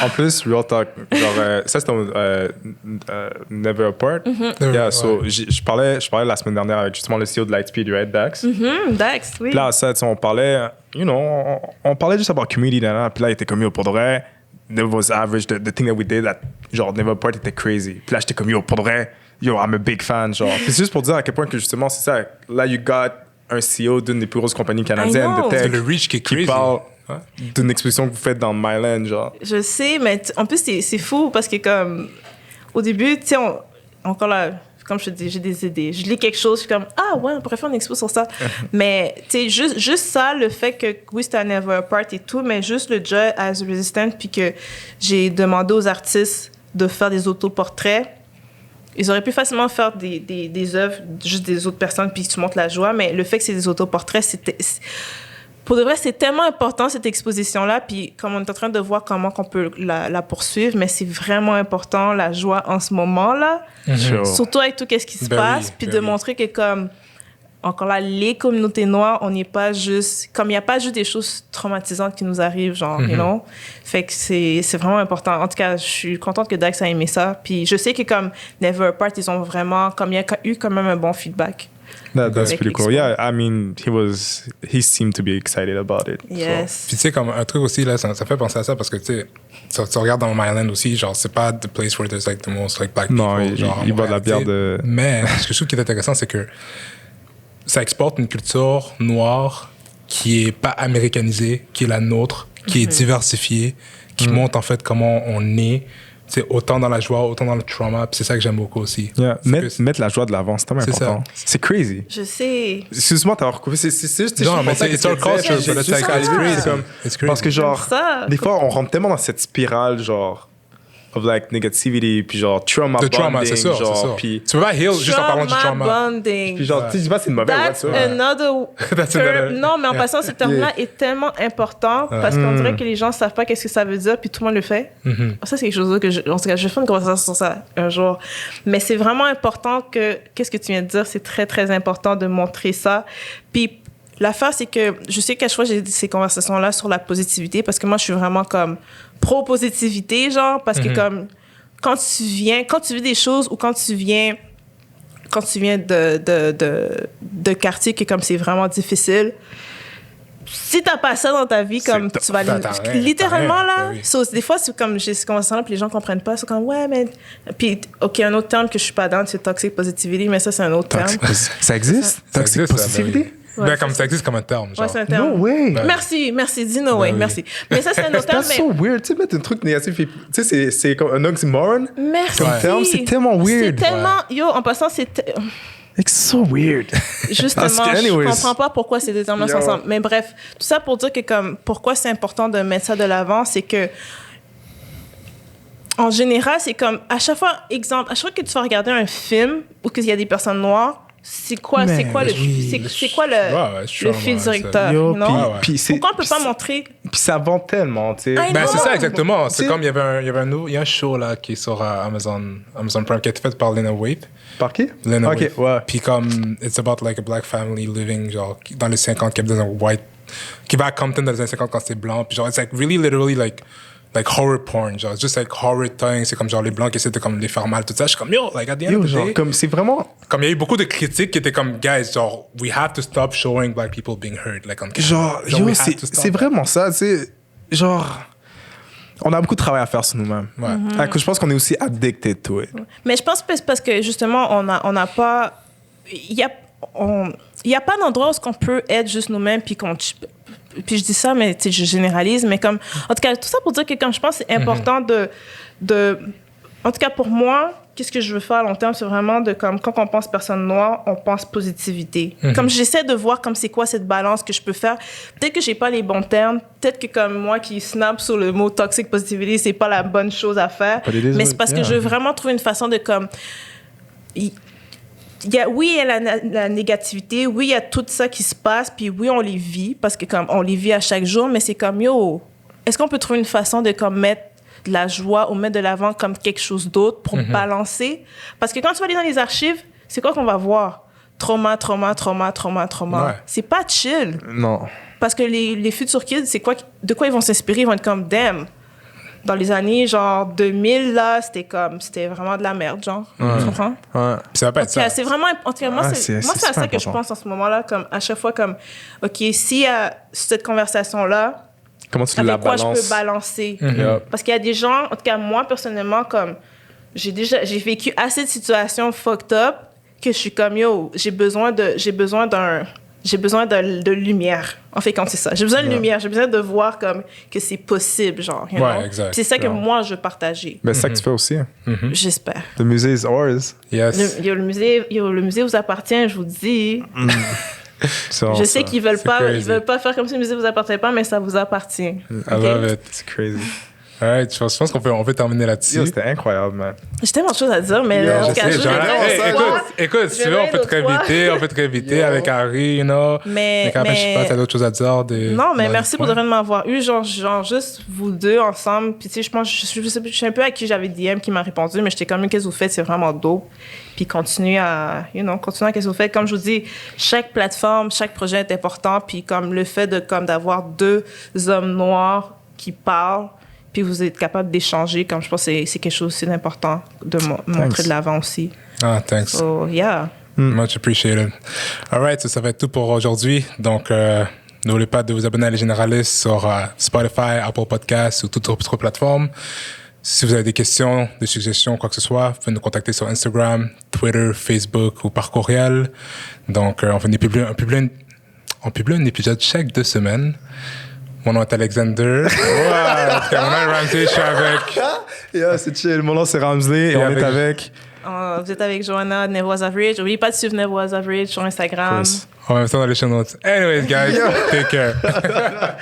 En plus, Real Talk, genre, ça c'était Never Apart. Je parlais la semaine dernière avec justement le CEO de Lightspeed, right, Dax. Dax, oui. Puis là, ça, on parlait, on parlait juste about community, puis là, il était comme, yo, pour de vrai, Never was average, the thing that we did, genre, Never Apart était crazy. Puis là, j'étais comme, yo, pour de vrai, yo, I'm a big fan, genre. Puis c'est juste pour dire à quel point que justement, c'est ça, là, you got un CEO d'une des plus grosses compagnies canadiennes de tech. C'est le reach qui est crazy. Qui parle d'une exposition que vous faites dans Myland, genre. Je sais, mais en plus, c'est fou parce que, comme, au début, tu sais, encore là, comme je te dis, j'ai des idées. Je lis quelque chose, je suis comme, ah ouais, on pourrait faire une expo sur ça. Mais, tu sais, juste ça, le fait que, oui, c'était un Never Apart et tout, mais juste le Joy as Resistant, puis que j'ai demandé aux artistes de faire des autoportraits. Ils auraient pu facilement faire des œuvres, juste des autres personnes, puis tu montres la joie, mais le fait que c'est des autoportraits, pour de vrai, c'est tellement important, cette exposition-là. Puis, comme on est en train de voir comment on peut la poursuivre, mais c'est vraiment important, la joie en ce moment-là. Sure. Surtout avec tout ce qui se passe. Puis de montrer que, comme, encore là, les communautés noires, on n'est pas juste... Comme il n'y a pas juste des choses traumatisantes qui nous arrivent, genre, you know? Fait que c'est vraiment important. En tout cas, je suis contente que Dax a aimé ça. Puis je sais que, comme Never Apart, ils ont vraiment... Comme il y a eu quand même un bon feedback. That's pretty cool. Yeah, I mean, he seemed to be excited about it. Yes. So. Puis tu sais, comme un truc aussi, là, ça fait penser à ça parce que tu sais, tu regardes dans Myland aussi, genre, c'est pas the place where there's like the most like black people. Non, il boit de la bière de... Mais ce que je trouve qui est intéressant, c'est que ça exporte une culture noire qui est pas américanisée, qui est la nôtre, qui est diversifiée, qui montre en fait comment on est. C'est autant dans la joie, autant dans le trauma. Puis c'est ça que j'aime beaucoup aussi. Yeah. Mettre la joie de l'avant, c'est tellement important. C'est crazy. Je sais. Excuse-moi t'avoir recoupé. C'est juste... Non, mais c'est our culture, but it's like, it's crazy. Parce que genre, des fois, on rentre tellement dans cette spirale, genre... of like negativity, puis genre trauma bonding, c'est sûr, genre, c'est sûr. puis tu peux pas heal juste en parlant du trauma. Bonding. Puis genre, tu dis pas c'est une mauvaise That's another term. Non, mais en passant, ce terme-là est tellement important parce qu'on dirait que les gens savent pas qu'est-ce que ça veut dire, puis tout le monde le fait. Ça, c'est quelque chose que en tout cas, je vais faire une conversation sur ça un jour. Mais c'est vraiment important que, qu'est-ce que tu viens de dire, c'est très, très important de montrer ça. Puis l'affaire, c'est que je sais qu'à chaque fois, j'ai ces conversations-là sur la positivité parce que moi, je suis vraiment comme pro-positivité, genre, parce que comme quand tu vis des choses ou quand tu viens de quartier que comme c'est vraiment difficile, si t'as pas ça dans ta vie, comme tu vas littéralement là, des fois c'est comme j'ai ces conversations-là puis les gens comprennent pas, c'est comme ouais mais puis ok, un autre terme que je suis pas dans, c'est toxic positivity, mais ça c'est un autre terme. Ça existe? Toxic positivity? Ouais, ben, comme ça existe comme un terme. Genre. Ouais, c'est un terme. No way! Ben, merci, dis no way, merci. Mais ça, c'est un autre terme. C'est so weird. Tu sais, mettre un truc négatif, tu sais, c'est comme un oxymoron. Merci. Comme terme, c'est tellement weird. C'est tellement... Yo, en passant, It's so weird. Justement, je comprends pas pourquoi ces deux termes-là sont ensemble. Mais bref, tout ça pour dire que comme pourquoi c'est important de mettre ça de l'avant, c'est que en général, c'est comme à chaque fois que tu vas regarder un film où il y a des personnes noires, c'est quoi le fil directeur, non? Pourquoi on peut pas montrer? Puis ça vend tellement, tu sais. Ben c'est ça exactement. C'est comme il y a un show là qui est sur Amazon Prime qui a été fait par Lena Waithe. Par qui? Lena Waithe. Ouais. Puis comme it's about like a black family living genre dans les 50 qui habite dans un white qui va à Compton dans les années 50 quand c'est blanc. Puis genre it's like really literally like like horror porn, genre just like horror thing, c'est comme genre les blancs qui essaient de comme les faire mal, tout ça. Je suis comme yo, like at the end of the genre, day, comme c'est vraiment. comme il y a eu beaucoup de critiques qui étaient comme guys, genre we have to stop showing black people being hurt, like on camera. Genre, yo, we have to stop c'est that. vraiment ça, tu sais. Genre, on a beaucoup de travail à faire sur nous-mêmes. Ouais. Je pense qu'on est aussi addicted to it. Mais je pense que c'est parce que justement, on n'a pas. Il y a pas d'endroit où on peut être juste nous-mêmes puis qu'on. Puis je dis ça, mais tu sais, je généralise, mais comme. En tout cas, tout ça pour dire que comme je pense que c'est important de. En tout cas, pour moi, qu'est-ce que je veux faire à long terme, c'est vraiment de comme quand on pense personne noire, on pense positivité. Comme j'essaie de voir comme c'est quoi cette balance que je peux faire. Peut-être que j'ai pas les bons termes, peut-être que comme moi qui snap sur le mot toxic positivity, c'est pas la bonne chose à faire. Mais c'est parce que je veux vraiment trouver une façon de comme oui, il y a la négativité, oui, il y a tout ça qui se passe, puis oui, on les vit parce que comme on les vit à chaque jour, mais c'est comme yo, est-ce qu'on peut trouver une façon de comme mettre de la joie ou mettre de l'avant comme quelque chose d'autre pour balancer. Parce que quand tu vas aller dans les archives, c'est quoi qu'on va voir? Trauma. Ouais. C'est pas chill. Non. Parce que les futurs kids, c'est quoi, de quoi ils vont s'inspirer? Ils vont être comme, damn. Dans les années, genre, 2000, là, c'était vraiment de la merde, genre. Tu comprends? Ouais. Puis ça va pas être ça. C'est vraiment, en tout cas, moi, c'est à ça super que je important. pense en ce moment-là, comme, à chaque fois, comme, OK, s'il y a cette conversation-là, Comment tu la avec quoi balances? je peux balancer. Yup. Parce qu'il y a des gens, en tout cas moi personnellement, comme j'ai vécu assez de situations fucked up que je suis comme yo, j'ai besoin de lumière. En fait, quand c'est ça, j'ai besoin de lumière, j'ai besoin de voir comme que c'est possible, genre. You know? Exact. Puis c'est ça que moi je veux partager. Ben, c'est ça que tu fais aussi. Hein. J'espère. The musée is ours. Yes. Le musée vous appartient, je vous dis. C'est Je vraiment sais ça. qu'ils veulent crazy. pas faire comme si le musée vous appartient pas, mais ça vous appartient. I OK? love it. C'est crazy. Alright, je pense qu'on peut terminer là-dessus. Yo, c'était incroyable, man. J'ai tellement de choses à dire, mais Yo, en tout cas, Je sais, je genre, vais hey, dire au revoir. écoute, si tu veux, on peut te réinviter Yo. avec Harry, you know. Mais après, je sais pas, t'as d'autres choses à dire. Non, mais merci pour de m'avoir eu, genre juste vous deux ensemble. Puis tu sais, je pense, je sais un peu à qui j'avais DM qui m'a répondu, mais j'étais comme, qu'est-ce que vous faites, c'est vraiment dope. Puis continuez à qu'est-ce que vous faites. Comme je vous dis, chaque plateforme, chaque projet est important. Puis comme le fait d'avoir deux hommes noirs qui parlent, puis vous êtes capable d'échanger, comme je pense que c'est quelque chose aussi d'important de montrer de l'avant aussi. Ah, thanks. So, yeah. Much appreciated. All right, ça va être tout pour aujourd'hui. Donc, n'oubliez pas de vous abonner à Les Généralistes sur Spotify, Apple Podcasts ou toute autre plateforme. Si vous avez des questions, des suggestions, quoi que ce soit, vous pouvez nous contacter sur Instagram, Twitter, Facebook ou par courriel. Donc, on publie un épisode chaque 2 semaines. Mon nom est Alexander. Mon nom est Ramsey, je suis avec... Yo, c'est chill. Mon nom, c'est Ramsley et on est avec... Vous êtes avec Joanna de Never Was Average. N'oubliez pas de suivre Never Was Average sur Instagram. En même temps dans les show notes. Anyways, guys, take care.